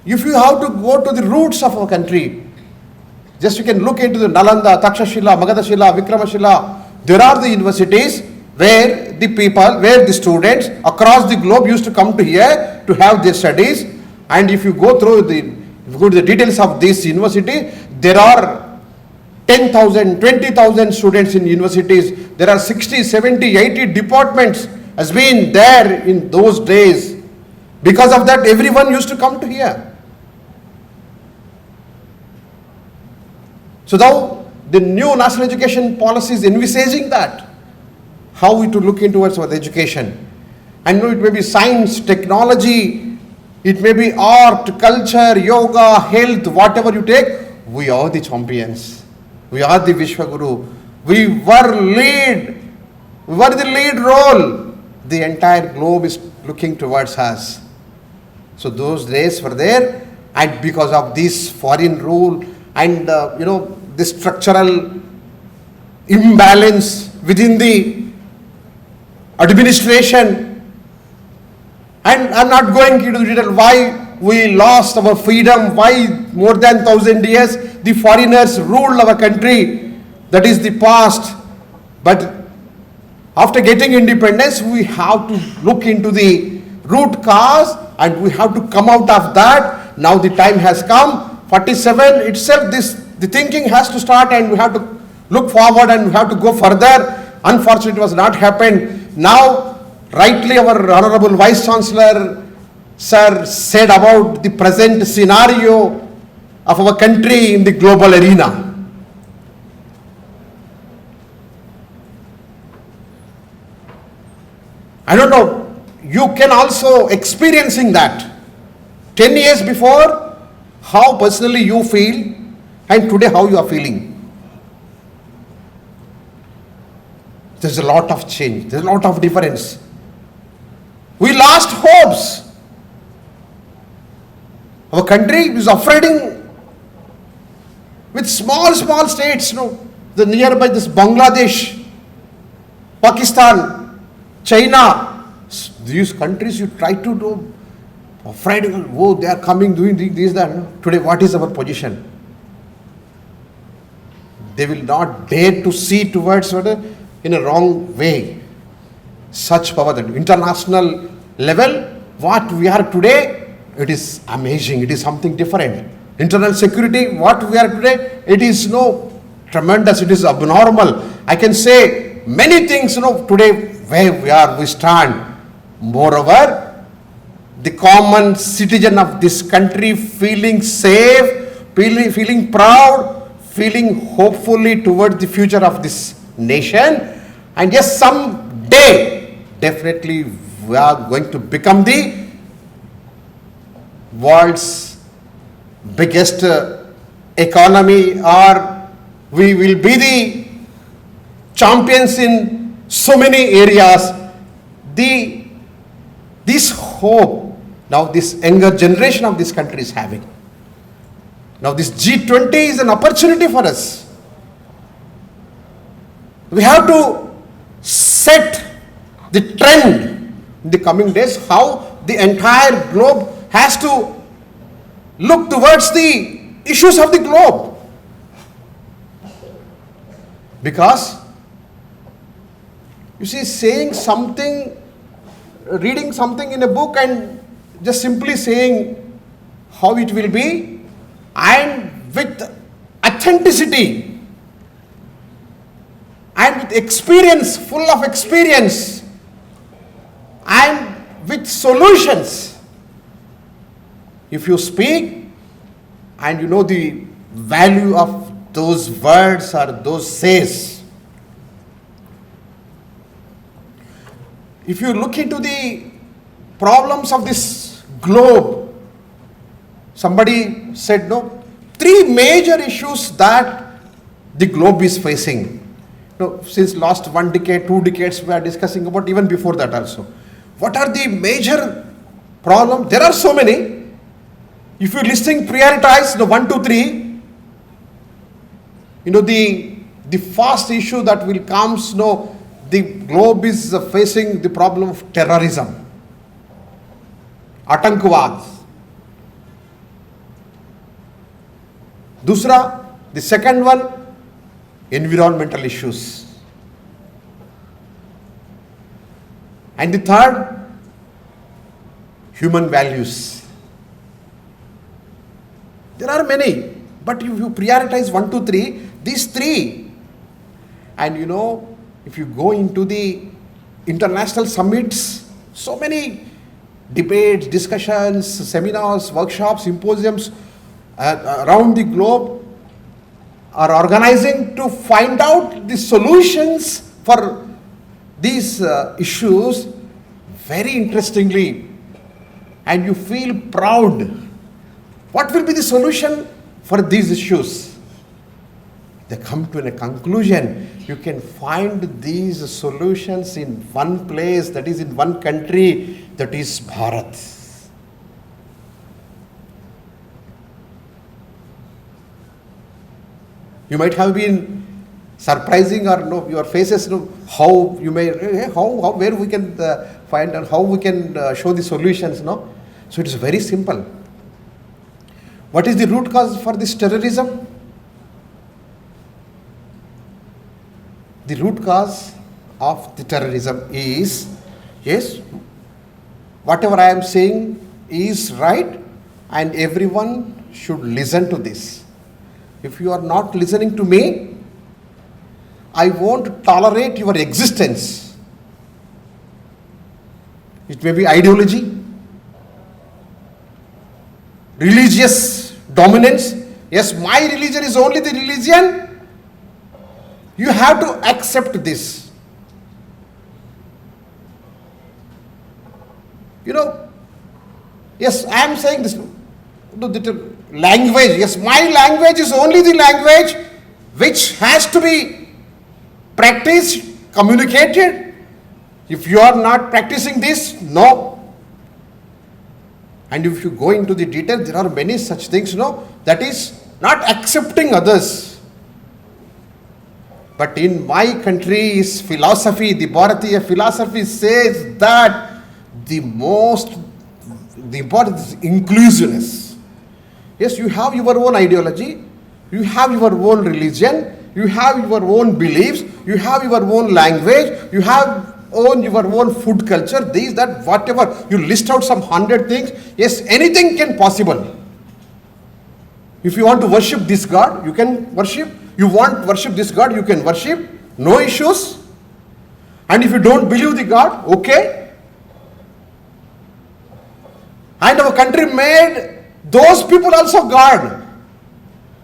if you have to go to the roots of our country, just you can look into the Nalanda, Takshashila, Magadashila, Vikramashila. There are the universities where the people, where the students across the globe used to come to here to have their studies. And if you go through the details of this university, there are 10,000, 20,000 students in universities. There are 60, 70, 80 departments has been there in those days. Because of that, everyone used to come to here. So now the new national education policy is envisaging that, how we to look into our education. And it may be science, technology, it may be art, culture, yoga, health, whatever you take, we are the champions. We are the Vishwaguru. We were the lead role. The entire globe is looking towards us. So those days were there, and because of this foreign rule and the structural imbalance within the administration, and I'm not going into the detail why we lost our freedom, why more than 1,000 years the foreigners ruled our country. That is the past. But after getting independence, we have to look into the root cause and we have to come out of that. Now the time has come. 47 itself, the thinking has to start, and we have to look forward and we have to go further. Unfortunately, it was not happened. Now, rightly our Honorable Vice Chancellor, Sir, said about the present scenario of our country in the global arena. I don't know, you can also experiencing that. 10 years before, how personally you feel, and today how you are feeling. There's a lot of change, there's a lot of difference. We lost hopes. Our country is operating with small states, the nearby, this Bangladesh, Pakistan, China, these countries you try to do, afraid, oh, they are coming, doing this, that. Today, what is our position? They will not dare to see towards in a wrong way. Such power, that international level, what we are today, it is amazing, it is something different. Internal security, what we are today, it is tremendous, it is abnormal. I can say many things, today where we stand. Moreover, the common citizen of this country feeling safe, feeling proud, feeling hopefully towards the future of this nation. And yes, someday, definitely we are going to become the world's biggest economy, or we will be the champions in so many areas. This hope, now this younger generation of this country is having. Now this G20 is an opportunity for us. We have to set the trend in the coming days, how the entire globe has to look towards the issues of the globe. Because, you see, saying something, reading something in a book and just simply saying how it will be, and with authenticity and with experience, full of experience, and with solutions. If you speak and you know the value of those words or those says, if you look into the problems of this globe, somebody said, three major issues that the globe is facing. Since last 1 decade, 2 decades, we are discussing about, even before that also. What are the major problems? There are so many. If you listing, prioritize the 1, 2, 3, the first issue that will come, the globe is facing the problem of terrorism, Atankavad. Dusra, the second one, environmental issues. And the third, human values. There are many, but if you prioritize 1, 2, 3, these three, and if you go into the international summits, so many debates, discussions, seminars, workshops, symposiums around the globe are organizing to find out the solutions for these issues. Very interestingly, and you feel proud. What will be the solution for these issues? They come to a conclusion. You can find these solutions in one place, that is in one country, that is Bharat. You might have been surprising, or your faces, how you may, where we can find, and how we can show the solutions, So it is very simple. What is the root cause for this terrorism? The root cause of the terrorism is, yes, whatever I am saying is right, and everyone should listen to this. If you are not listening to me, I won't tolerate your existence. It may be ideology, religious dominance. Yes, my religion is only the religion. You have to accept this. Yes, I am saying this. The language, yes, my language is only the language which has to be practiced, communicated. If you are not practicing this, no. And if you go into the details, there are many such things, that is not accepting others. But in my country's philosophy, the Bharatiya philosophy says that the important is inclusiveness. Yes, you have your own ideology, you have your own religion, you have your own beliefs, you have your own language, you have your own food culture, these, that, whatever. You list out some 100 things. Yes, anything can possible. If you want to worship this God, you can worship. You want to worship this God, you can worship. No issues. And if you don't believe the God, okay. And our country made those people also God.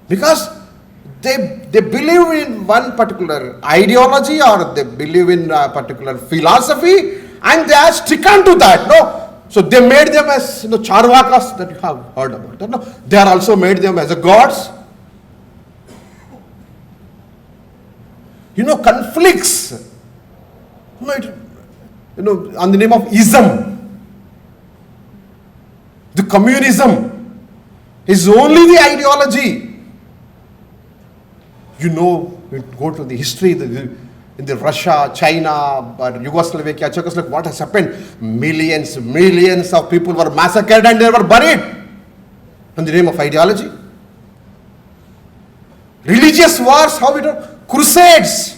Because they believe in one particular ideology, or they believe in a particular philosophy, and they are stricken to that. No, so they made them as charvakas that you have heard about. No, they are also made them as a gods. Conflicts. On the name of ism, the communism is only the ideology. You go to the history, in the Russia, China, or Yugoslavia, Czechoslovakia, what has happened? Millions of people were massacred and they were buried in the name of ideology. Religious wars, how we do? Crusades.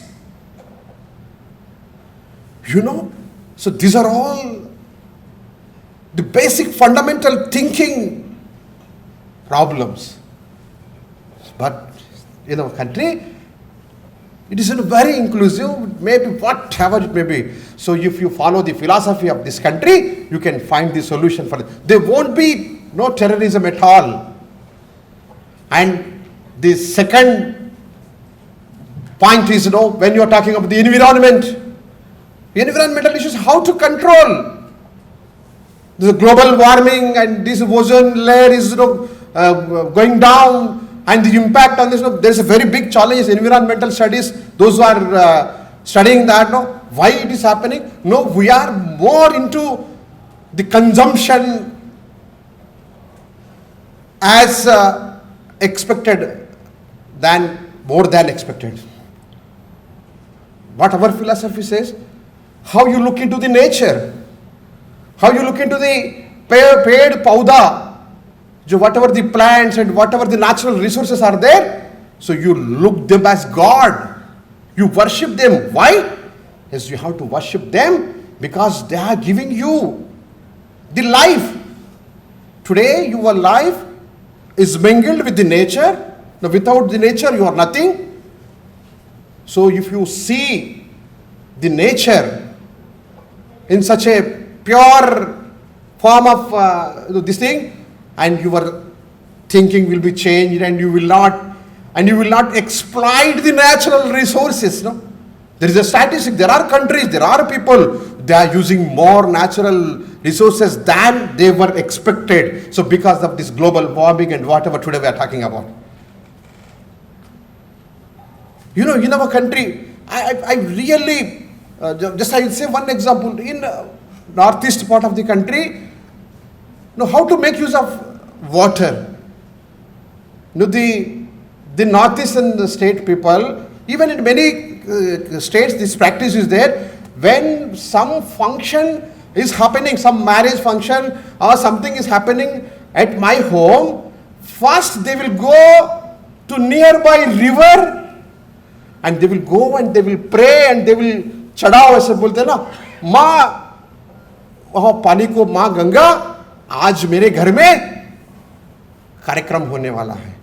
So these are all the basic fundamental thinking problems. But in our country, it is very inclusive, maybe whatever it may be. So if you follow the philosophy of this country, you can find the solution for it. There won't be no terrorism at all. And the second point is, when you are talking about the environmental issues, how to control the global warming, and this ozone layer is going down, and the impact on this. There is a very big challenge. Environmental studies, those who are studying that, why it is happening. No, we are more into the consumption as expected than more than expected. What our philosophy says, how you look into the nature, how you look into the paid pauda, whatever the plants and whatever the natural resources are there, so you look them as God. You worship them. Why? Yes, you have to worship them because they are giving you the life. Today, your life is mingled with the nature. Now, without the nature, you are nothing. So, if you see the nature in such a pure form of this thing, and your thinking will be changed, and you will not exploit the natural resources. No, there is a statistic. There are countries, there are people, they are using more natural resources than they were expected. So because of this global warming and whatever today we are talking about. In our country, I really I will say one example. In northeast part of the country, how to make use of water. The northeastern state people, even in many states, this practice is there. When some function is happening, some marriage function or something is happening at my home, first they will go to nearby river and they will go and they will pray and they will chadao, ऐसे बोलते ना, माँ वहाँ पानी को माँ गंगा आज मेरे घर में कार्यक्रम होने वाला है,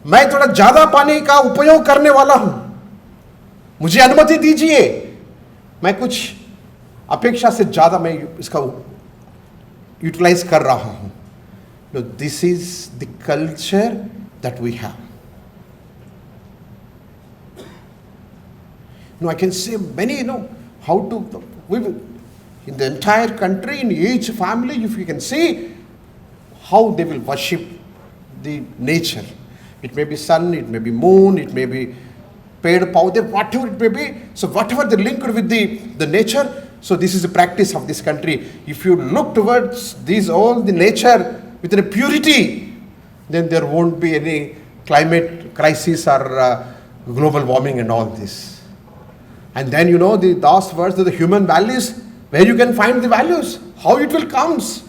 मैं थोड़ा ज्यादा पानी का उपयोग करने वाला हूं, मुझे अनुमति दीजिए, मैं कुछ अपेक्षा से ज्यादा मैं इसका यूटिलाइज कर रहा हूं. This is the culture that we have. I can say many, how to, in the entire country, in each family, if you can see how they will worship the nature. It may be sun, it may be moon, it may be paid powder, whatever it may be. So whatever they linked with the nature, so this is the practice of this country. If you look towards these all the nature with a purity, then there won't be any climate crisis or global warming and all this. And then the last verse, the human values, where you can find the values, how it will comes.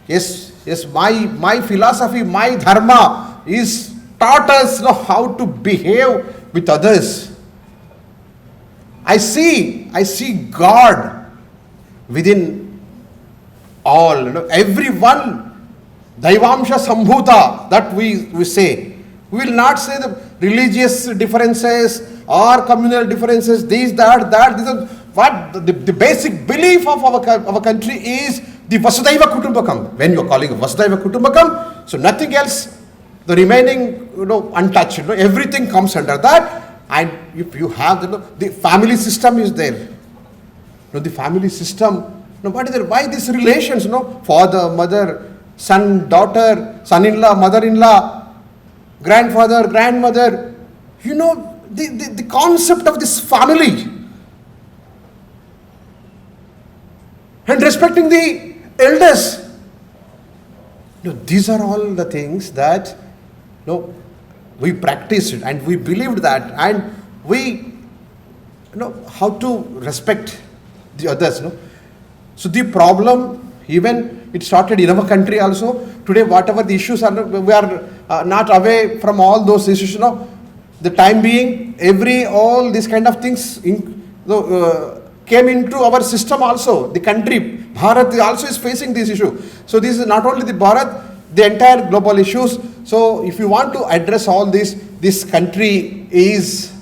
Yes, my philosophy, my dharma is taught us how to behave with others. I see God within all, everyone. Daivamsha Sambhuta, that we say. We will not say the religious differences or communal differences, these, that, these are what the basic belief of our country is the Vasudhaiva Kutumbakam. When you are calling Vasudhaiva Kutumbakam, so nothing else, the remaining, untouched, everything comes under that. And if you have, the family system is there. The family system, what is there? Why these relations, father, mother, son, daughter, son-in-law, mother-in-law, grandfather, grandmother, the concept of this family. And respecting the elders. These are all the things that we practiced and we believed that, and we how to respect the others. So the problem, even it started in our country also. Today, whatever the issues are, we are not away from all those issues. The time being, all these kind of things came into our system also. The country, Bharat also is facing this issue. So this is not only the Bharat, the entire global issues. So if you want to address all this country is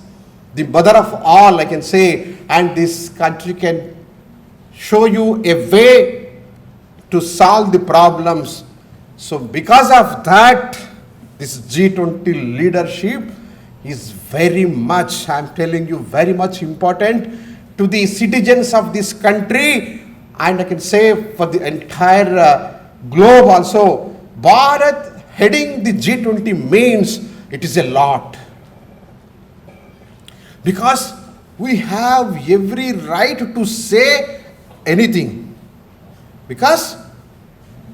the mother of all, I can say, and this country can show you a way to solve the problems. So because of that, this G20 leadership is very much, I'm telling you, very much important to the citizens of this country, and I can say for the entire globe also. Bharat heading the G20 means it is a lot. Because we have every right to say anything. Because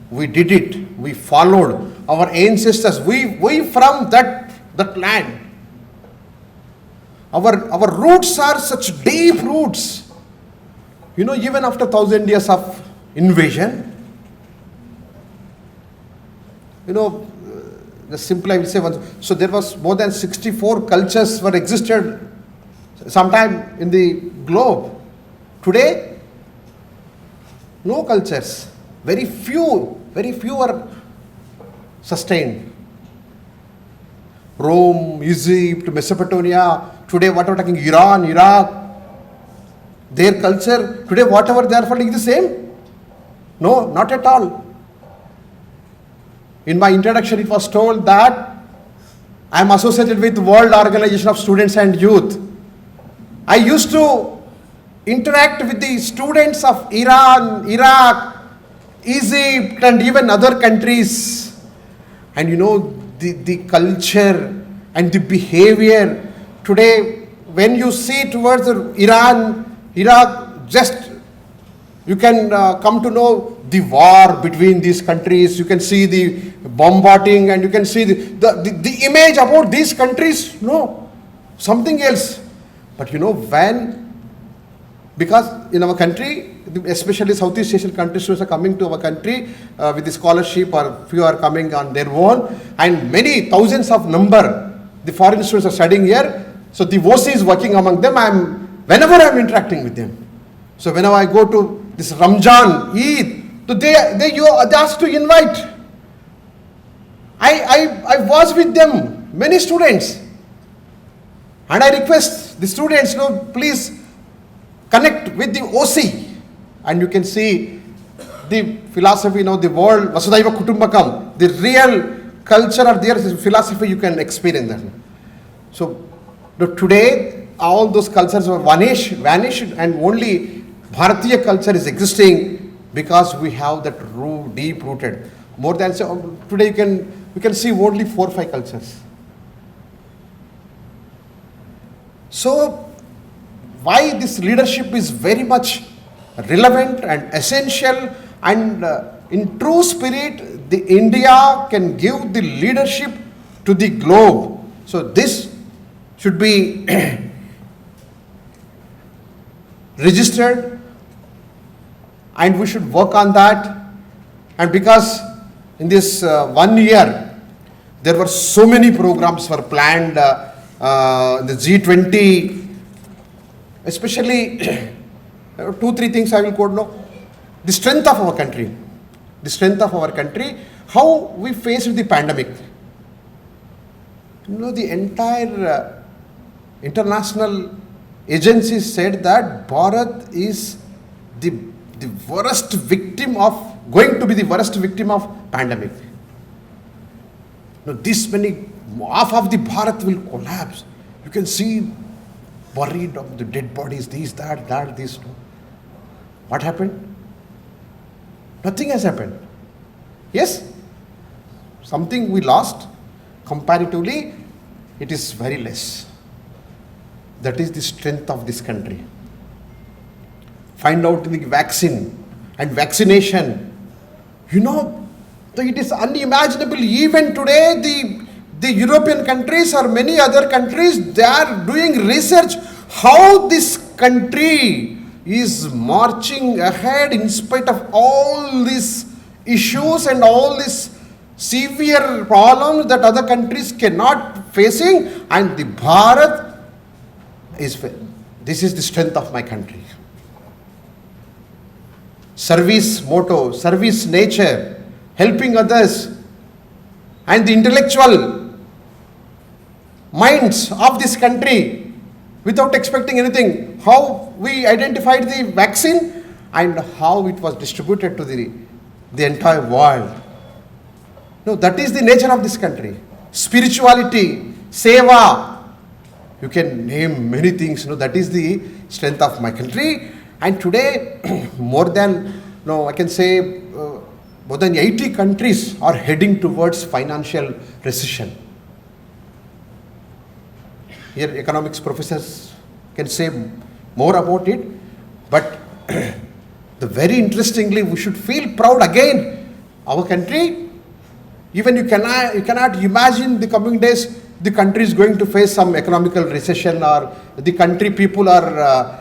we did it, we followed our ancestors, we from that land. Our roots are such deep roots. Even after 1,000 years of invasion, simply I will say once. So there was more than 64 cultures were existed sometime in the globe. Today, no cultures. Very few are sustained. Rome, Egypt, Mesopotamia, today what are talking, Iran, Iraq, their culture, today whatever they are following is the same? No, not at all. In my introduction it was told that I am associated with World Organization of Students and Youth. I used to interact with the students of Iran, Iraq, Egypt and even other countries. And the culture and the behavior today, when you see towards Iran, Iraq, just you can come to know the war between these countries. You can see the bombarding and you can see the image about these countries. No, something else. But because in our country, especially Southeast Asian countries, students are coming to our country with the scholarship, or few are coming on their own, and many thousands of number, the foreign students are studying here. So the OC is working among them. Whenever I'm interacting with them. So whenever I go to this Ramjan, Eid, so they asked to invite. I was with them, many students, and I request the students, please connect with the OC, and you can see the philosophy, the world, Vasudhaiva Kutumbakam, the real culture or their philosophy, you can experience that. So today, all those cultures were vanished, and only Bharatiya culture is existing because we have that deep rooted. More than today, you can see only 4 or 5 cultures. So, why this leadership is very much relevant and essential, and in true spirit, the India can give the leadership to the globe. So this should be registered, and we should work on that. And because in this 1 year, there were so many programs were planned, the G20, especially 2-3 things I will quote now. The strength of our country. The strength of our country, how we faced the pandemic. The entire international agencies said that Bharat is the worst victim of, going to be the worst victim of pandemic. This many, half of the Bharat will collapse. You can see buried of the dead bodies, these, that, this. What happened? Nothing has happened. Yes, something we lost. Comparatively, it is very less. That is the strength of this country. Find out the vaccine and vaccination. It is unimaginable. Even today, the European countries or many other countries, they are doing research how this country is marching ahead in spite of all these issues and all these severe problems that other countries cannot facing, and the Bharat is, this is the strength of my country. Service motto, service nature, helping others, and the intellectual minds of this country without expecting anything. How we identified the vaccine and how it was distributed to the entire world. No, that is the nature of this country. Spirituality, seva, you can name many things. That is the strength of my country. And today, more than, I can say, more than 80 countries are heading towards financial recession. Here, economics professors can say more about it, but very interestingly, we should feel proud again. Our country, even you cannot imagine the coming days, the country is going to face some economical recession, or the country people are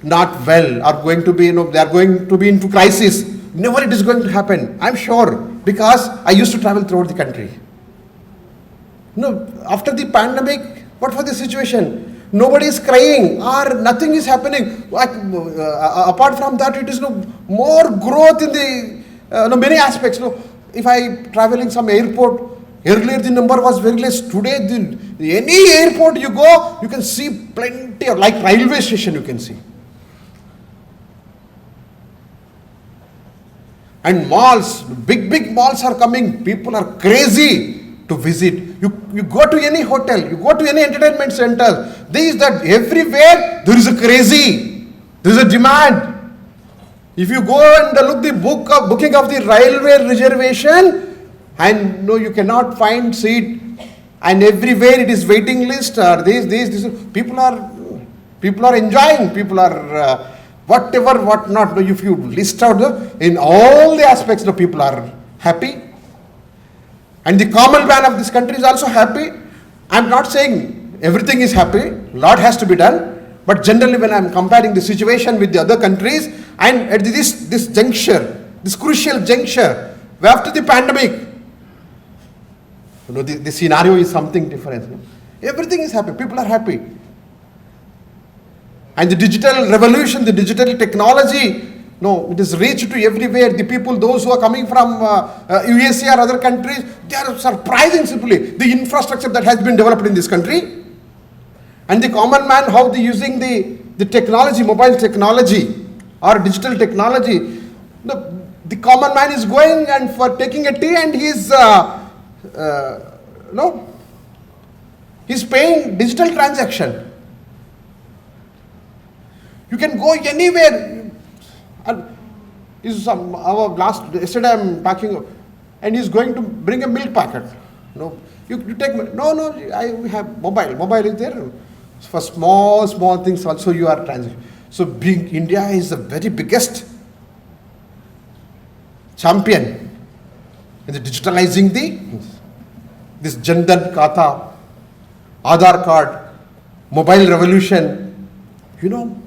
not well, are going to be, they are going to be into crisis. Never it is going to happen, I'm sure, because I used to travel throughout the country. After the pandemic, what was the situation? Nobody is crying or nothing is happening. Apart from that, it is more growth in the many aspects. If I travel in some airport, earlier the number was very less. Today, any airport you go, you can see plenty of, like railway station you can see. And malls, big malls are coming. People are crazy to visit. You go to any hotel, you go to any entertainment center, there is that everywhere there is a crazy, there is a demand. If you go and look the booking of the railway reservation, and you cannot find seat, and everywhere it is waiting list, or this. People are enjoying, people are whatever, what not. If you list out in all the aspects, people are happy. And the common man of this country is also happy. I am not saying everything is happy, a lot has to be done, but generally when I am comparing the situation with the other countries, and at this juncture, this crucial juncture, after the pandemic, the scenario is something different. Everything is happy, people are happy. And the digital revolution, the digital technology, it is reached to everywhere. The people, those who are coming from USA or other countries, they are surprising simply the infrastructure that has been developed in this country. And the common man, how they using the technology, mobile technology or digital technology. The common man is going and for taking a tea, and he's paying digital transaction. You can go anywhere. And yesterday I'm talking, and he's going to bring a milk packet. No, you take, no, we have mobile. Mobile is there. For small things also you are transitioning. So India is the very biggest champion in the digitalizing this Jan Dhan Khata, Aadhaar card, mobile revolution. You know,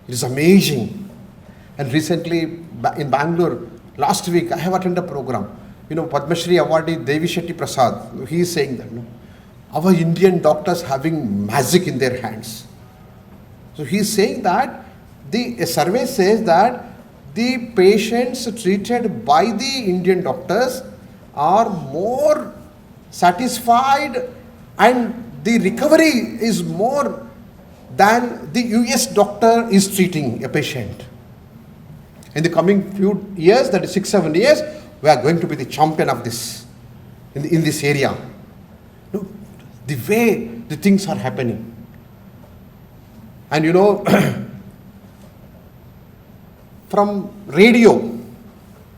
it is amazing. And recently in Bangalore, last week I have attended a program. You know, Padma Shri awardee Devi Shetty Prasad, he is saying that, no, our Indian doctors having magic in their hands. So he is saying that a survey says that the patients treated by the Indian doctors are more satisfied and the recovery is more than the US doctor is treating a patient. In the coming few years, that is 6-7 years, we are going to be the champion of this, in this area. No, the way the things are happening. And you know, from radio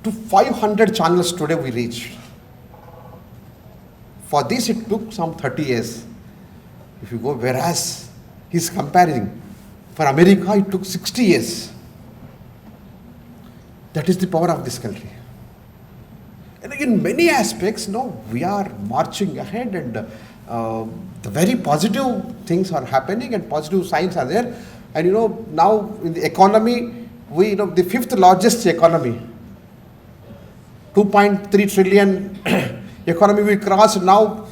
to 500 channels today we reached. For this it took some 30 years. If you go, whereas he's comparing, for America it took 60 years. That is the power of this country. And in many aspects, no, we are marching ahead, and the very positive things are happening and positive signs are there. And you know, now in the economy, we, you know, the 5th largest economy, 2.3 trillion economy we crossed now.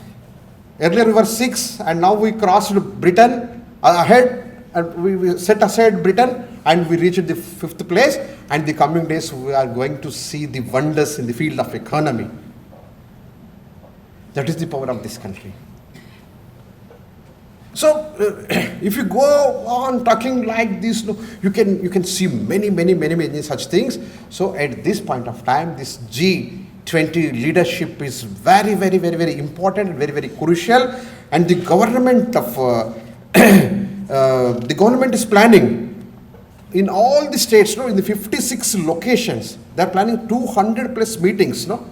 Earlier we were 6 and now we crossed Britain ahead, and we set aside Britain and we reached the 5th place. And the coming days we are going to see the wonders in the field of economy. That is the power of this country. So if you go on talking like this, no, you can see many such things. So at this point of time, this G20 leadership is very important, very crucial. And the government of the government is planning in all the states, no, in the 56 locations, they are planning 200 plus meetings, no.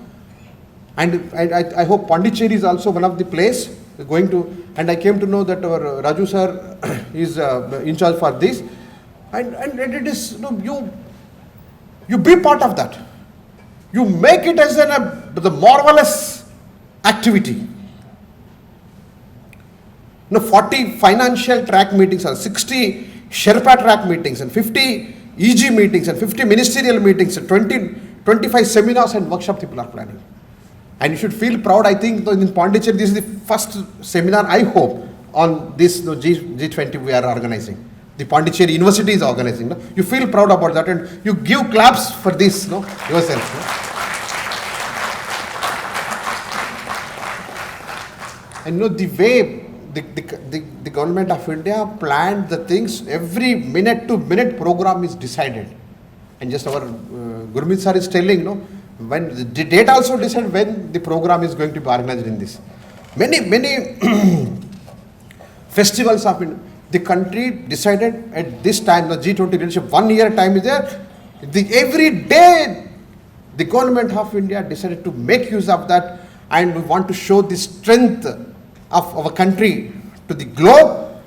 And I hope Pondicherry is also one of the place going to. And I came to know that our Raju sir is in charge for this, and it is, you know, you be part of that. You make it as the marvelous activity. You know, 40 financial track meetings and 60 Sherpa track meetings and 50 EG meetings and 50 ministerial meetings and 25 seminars and workshop people are planning. And you should feel proud. I think in Pondicherry, this is the first seminar, I hope, on this G20 we are organizing. The Pondicherry University is organizing. No? You feel proud about that and you give claps for this, no, yourself. No? And you know, the way the government of India planned the things, every minute to minute program is decided. And just our Gurmeet sir is telling, you know, when the date also decided when the program is going to be organized in this. Many festivals of India. The country decided at this time, the G20 leadership, 1 year time is there. Every day, the government of India decided to make use of that, and we want to show the strength of our country to the globe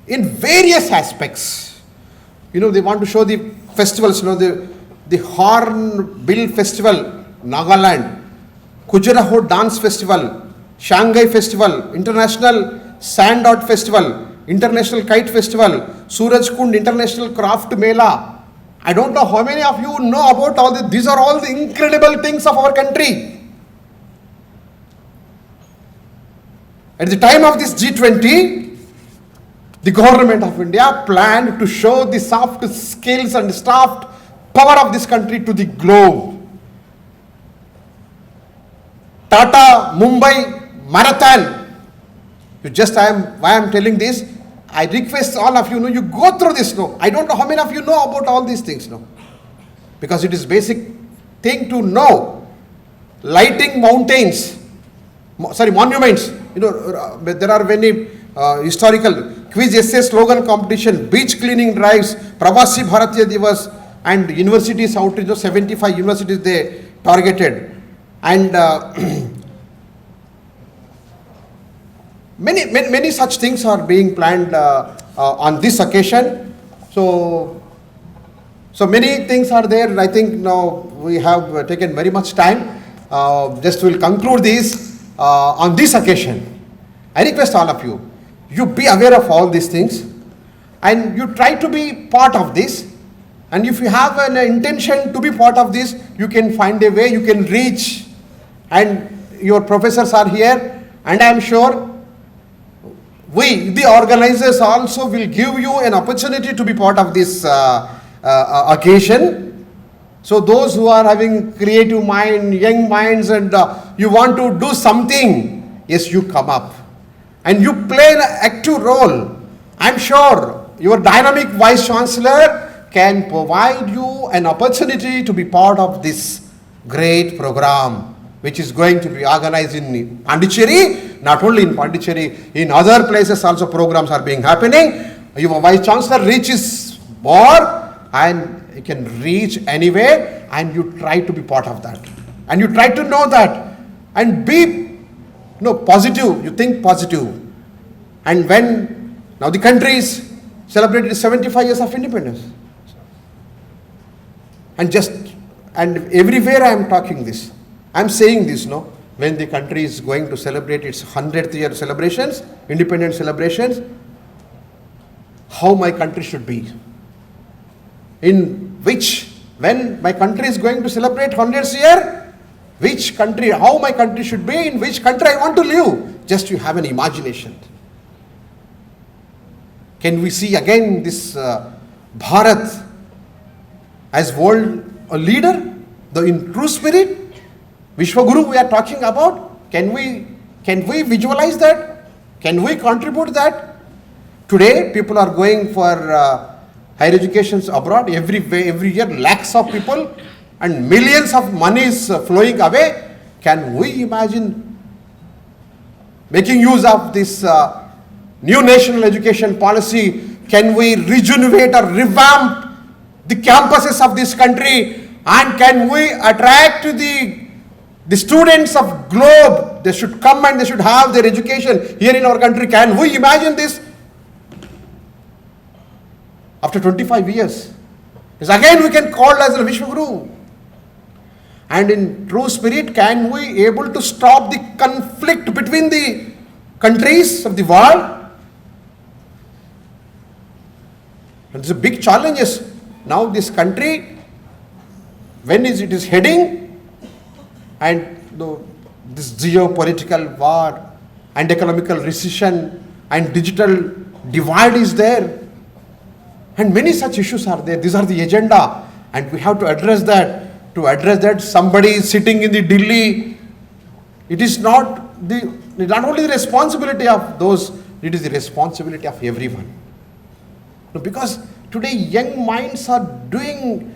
in various aspects. You know, they want to show the festivals, you know, the Hornbill Festival, Nagaland, Khajuraho Dance Festival, Shanghai Festival, International Sand Art Festival, International Kite Festival, Suraj Kund International Craft Mela. I don't know how many of you know about all this. These are all the incredible things of our country. At the time of this G20, the government of India planned to show the soft skills and soft power of this country to the globe. Tata Mumbai Marathon. Why I am telling this, I request all of you, you go through this. No, I don't know how many of you know about all these things. No, because it is basic thing to know. Lighting monuments. You know, there are many historical quiz essay slogan competition, beach cleaning drives, Pravasi Bharatiya Divas, and universities outreach of 75 universities they targeted. And many such things are being planned on this occasion. So many things are there. I think now we have taken very much time. Just will conclude this on this occasion. I request all of you, you be aware of all these things and you try to be part of this. And if you have an intention to be part of this, you can find a way, you can reach, and your professors are here, and I am sure we, the organizers, also will give you an opportunity to be part of this occasion. So those who are having creative mind, young minds, and you want to do something, yes, you come up and you play an active role. I am sure your dynamic Vice Chancellor can provide you an opportunity to be part of this great program, which is going to be organized in Pondicherry. Not only in Pondicherry, in other places also programs are being happening. Your Vice Chancellor reaches more, and you can reach anywhere, and you try to be part of that. And you try to know that, and be positive, you think positive. And when now the country is celebrated 75 years of independence. And everywhere I am talking this, I am saying this, when the country is going to celebrate its 100th year celebrations, independence celebrations, how my country should be. When my country is going to celebrate 100th year, which country, how my country should be, in which country I want to live. Just you have an imagination. Can we see again this Bharat as world a leader, in true spirit? Vishwaguru we are talking about. Can we visualize that? Can we contribute that? Today people are going for higher educations abroad every year, lakhs of people and millions of money is flowing away. Can we imagine making use of this new national education policy? Can we rejuvenate or revamp the campuses of this country, and can we attract the students of globe? They should come and they should have their education here in our country. Can we imagine this? After 25 years, yes, again we can call as a Vishwaguru. And in true spirit, can we able to stop the conflict between the countries of the world? And it's a big challenge. Yes. Now this country, when it is heading, and this geopolitical war and economical recession and digital divide is there, and many such issues are there. These are the agenda, and we have to address that. To address that, somebody is sitting in the Delhi. It is not only the responsibility of those, it is the responsibility of everyone. Because today young minds are doing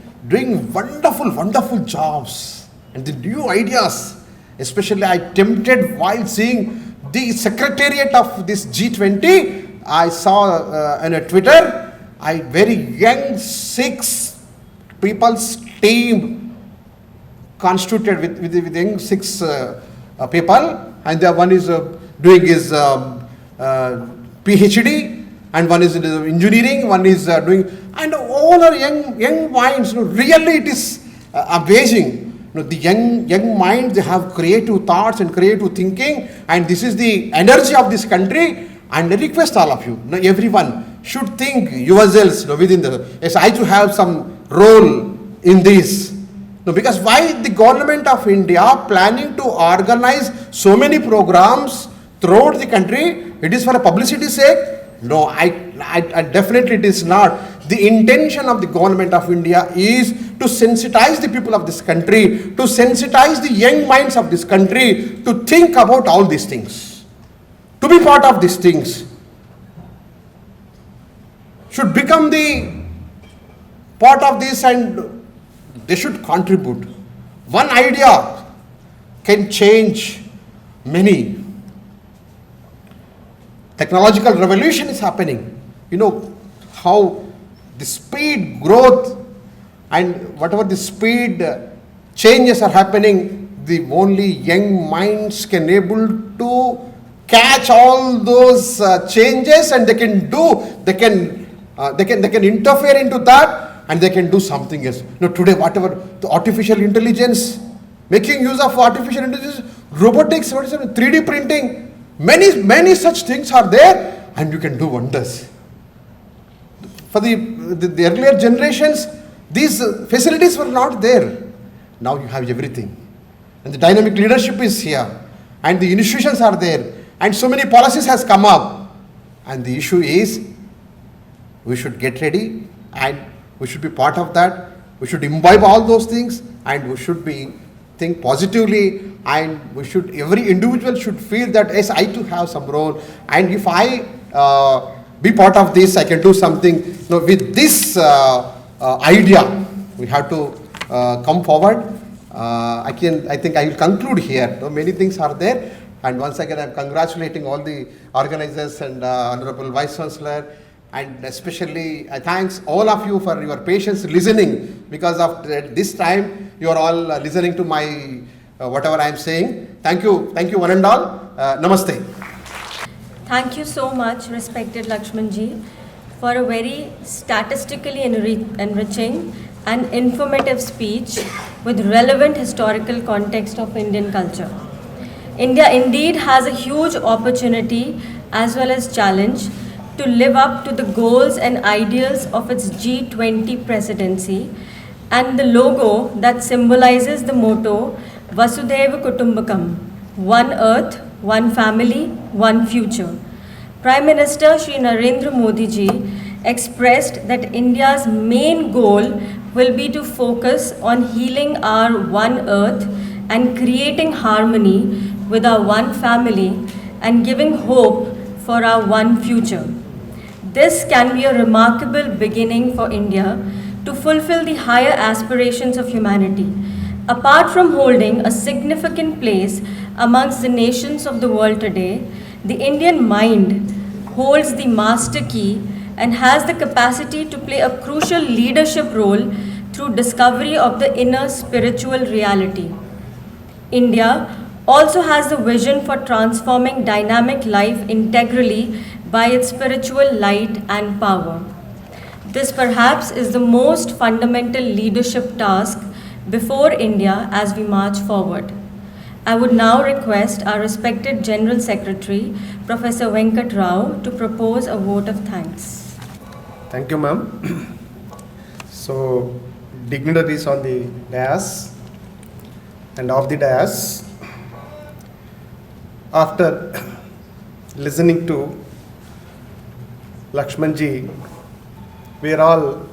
wonderful jobs, and the new ideas. Especially I tempted while seeing the secretariat of this G20. I saw on a Twitter, very young 6 people's team constituted with young 6 people, and the one is doing his PhD, and one is in engineering, one is doing, and all are young minds. Really it is amazing. The young minds, they have creative thoughts and creative thinking, and this is the energy of this country. And I request all of you, everyone should think yourselves within yes, I too have some role in this. Because why the government of India planning to organize so many programs throughout the country? It is for a publicity sake? No, I definitely it is not. The intention of the government of India is to sensitize the people of this country, to sensitize the young minds of this country, to think about all these things, to be part of these things, should become the part of this, and they should contribute. One idea can change many. technological revolution is happening. You know how the speed growth and whatever the speed changes are happening, the only young minds can able to catch all those changes, and they can interfere into that, and they can do something else. Today whatever the artificial intelligence, making use of artificial intelligence, robotics, 3D printing, many such things are there, and you can do wonders. For the earlier generations, these facilities were not there. Now you have everything, and the dynamic leadership is here, and the institutions are there, and so many policies has come up, and the issue is we should get ready, and we should be part of that. We should imbibe all those things, and we should think positively, and every individual should feel that yes, I too have some role, and if I be part of this, I can do something. With this idea, we have to come forward. I think I will conclude here. Many things are there, and once again I am congratulating all the organizers and Honorable Vice Chancellor, and especially I thanks all of you for your patience listening, because of this time you are all listening to my whatever I am saying. Thank you one and all. Namaste. Thank you so much, respected Lakshman ji, for a very statistically enriching and informative speech with relevant historical context of Indian culture. India indeed has a huge opportunity as well as challenge to live up to the goals and ideals of its G20 presidency, and the logo that symbolizes the motto Vasudhaiva Kutumbakam, one earth, one family, one future. Prime Minister Shri Narendra Modi ji expressed that India's main goal will be to focus on healing our one earth and creating harmony with our one family and giving hope for our one future. This can be a remarkable beginning for India to fulfill the higher aspirations of humanity. Apart from holding a significant place amongst the nations of the world today, the Indian mind holds the master key and has the capacity to play a crucial leadership role through discovery of the inner spiritual reality. India also has the vision for transforming dynamic life integrally by its spiritual light and power. This perhaps is the most fundamental leadership task before India as we march forward. I would now request our respected General Secretary, Professor Venkat Rao, to propose a vote of thanks. Thank you, ma'am. So, dignitaries on the dais and off the dais, after listening to Lakshman ji, we are all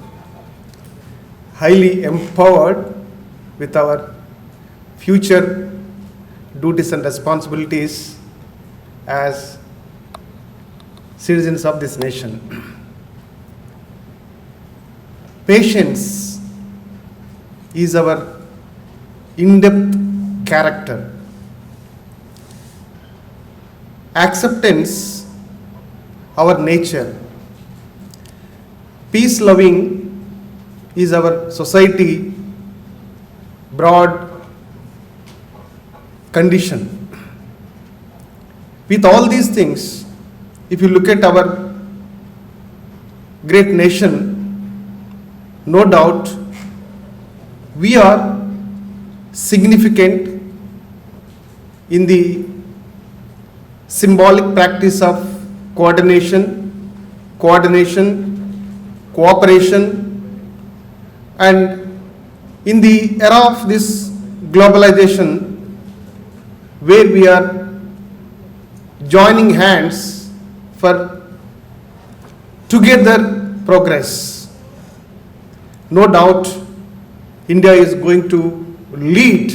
highly empowered with our future duties and responsibilities as citizens of this nation. Patience is our in-depth character. Acceptance, our nature. Peace-loving is our society broad condition. With all these things, if you look at our great nation, no doubt we are significant in the symbolic practice of coordination, cooperation, and in the era of this globalization, where we are joining hands for together progress. No doubt India is going to lead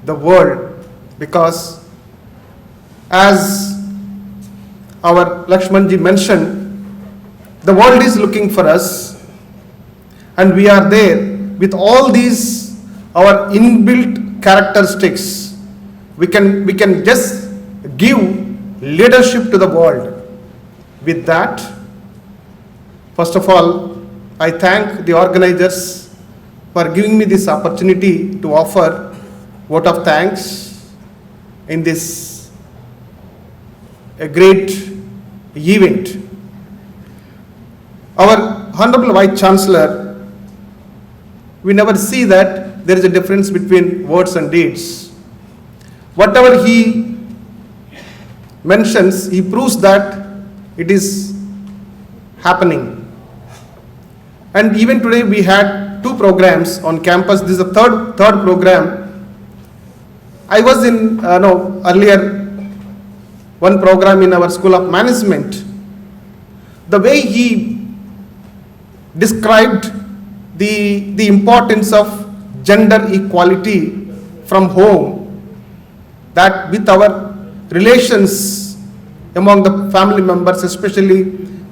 the world, because as our Lakshman ji mentioned, the world is looking for us, and we are there with all these our inbuilt characteristics. We can just give leadership to the world. with that, first of all, I thank the organizers for giving me this opportunity to offer vote of thanks in this a great event. Our Honorable Vice Chancellor, we never see that there is a difference between words and deeds. Whatever he mentions, he proves that it is happening. And even today we had 2 programs on campus. This is the third program. I was in earlier one program in our School of Management. The way he described the importance of gender equality from home, that with our relations among the family members, especially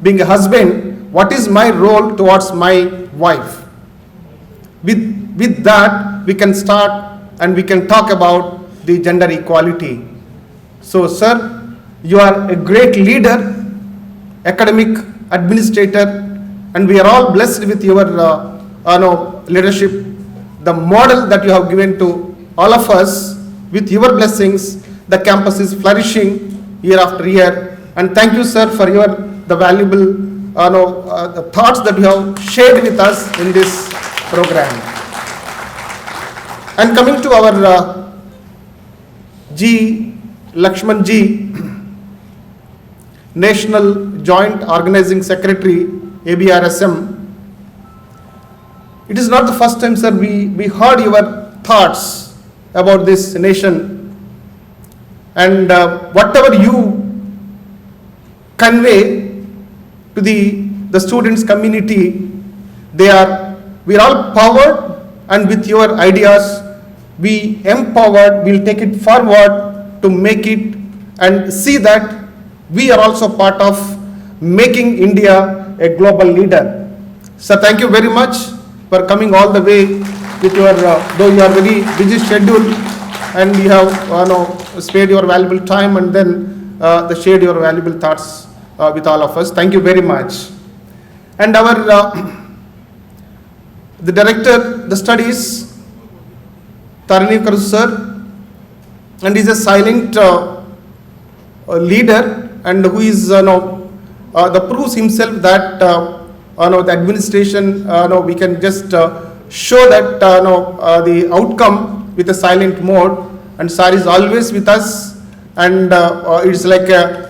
being a husband, what is my role towards my wife? With that, we can start and we can talk about the gender equality. So, sir, you are a great leader, academic administrator, and we are all blessed with your leadership. The model that you have given to all of us, with your blessings, the campus is flourishing year after year. And thank you, sir, for the valuable the thoughts that you have shared with us in this program. And coming to our Lakshman G, National Joint Organizing Secretary, ABRSM. It is not the first time, sir, we heard your thoughts about this nation, and whatever you convey to the students community, we are all powered, and with your ideas we empowered, we'll take it forward to make it and see that we are also part of making India a global leader. So thank you very much for coming all the way with your, though you are very busy schedule, and you have spared your valuable time and then shared your valuable thoughts with all of us. Thank you very much. And our the director, the studies, Taranikar sir, and he's a silent leader, and who is the proves himself that the administration we can just show that the outcome with a silent mode, and sir is always with us, and it's like a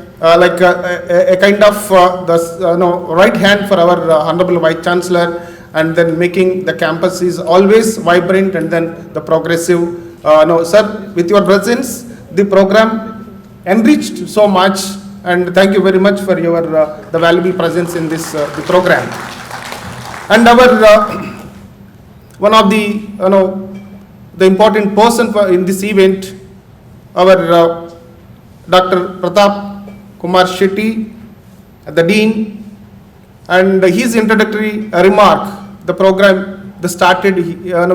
kind of the right hand for our Honorable Vice Chancellor, and then making the campus is always vibrant and then the progressive. Sir, with your presence, the program enriched so much, and thank you very much for your the valuable presence in this the program. And our one of the important person in this event, our Dr. Pratap Kumar Shetty, the Dean, and his introductory remark, the program started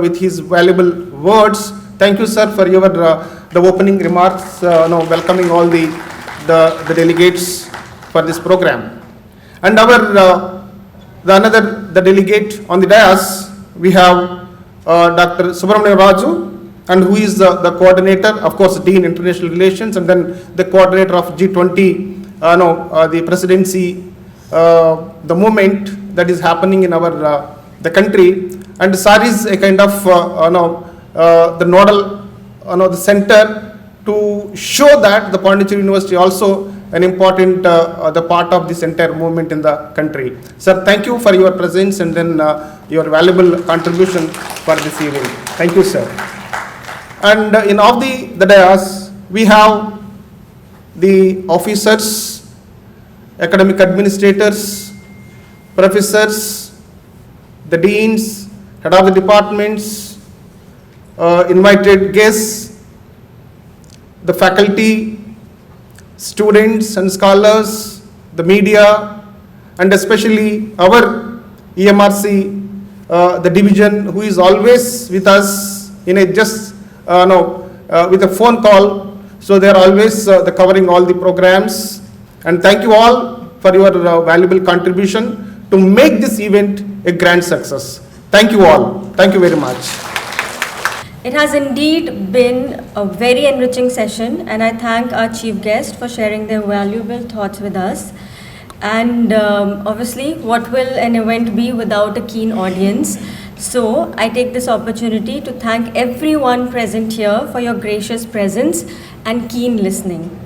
with his valuable words. Thank you, sir, for your the opening remarks, welcoming all the delegates for this program. And our the delegate on the dais, we have Dr. Subramanian Raju, and who is the coordinator, of course, Dean International Relations, and then the coordinator of G20, the presidency, the movement that is happening in our the country. And SAR is a kind of the nodal the center to show that the Pondicherry University also an important the part of this entire movement in the country. Sir, thank you for your presence and then your valuable contribution for this evening. Thank you, sir. And in of the dais, we have the officers, academic administrators, professors, the deans, head of the departments, invited guests, the faculty, students and scholars, the media, and especially our EMRC, the division, who is always with us in a just with a phone call. So they are always covering all the programs. And thank you all for your valuable contribution to make this event a grand success. Thank you all. Thank you very much. It has indeed been a very enriching session, and I thank our chief guest for sharing their valuable thoughts with us. And obviously, what will an event be without a keen audience? So I take this opportunity to thank everyone present here for your gracious presence and keen listening.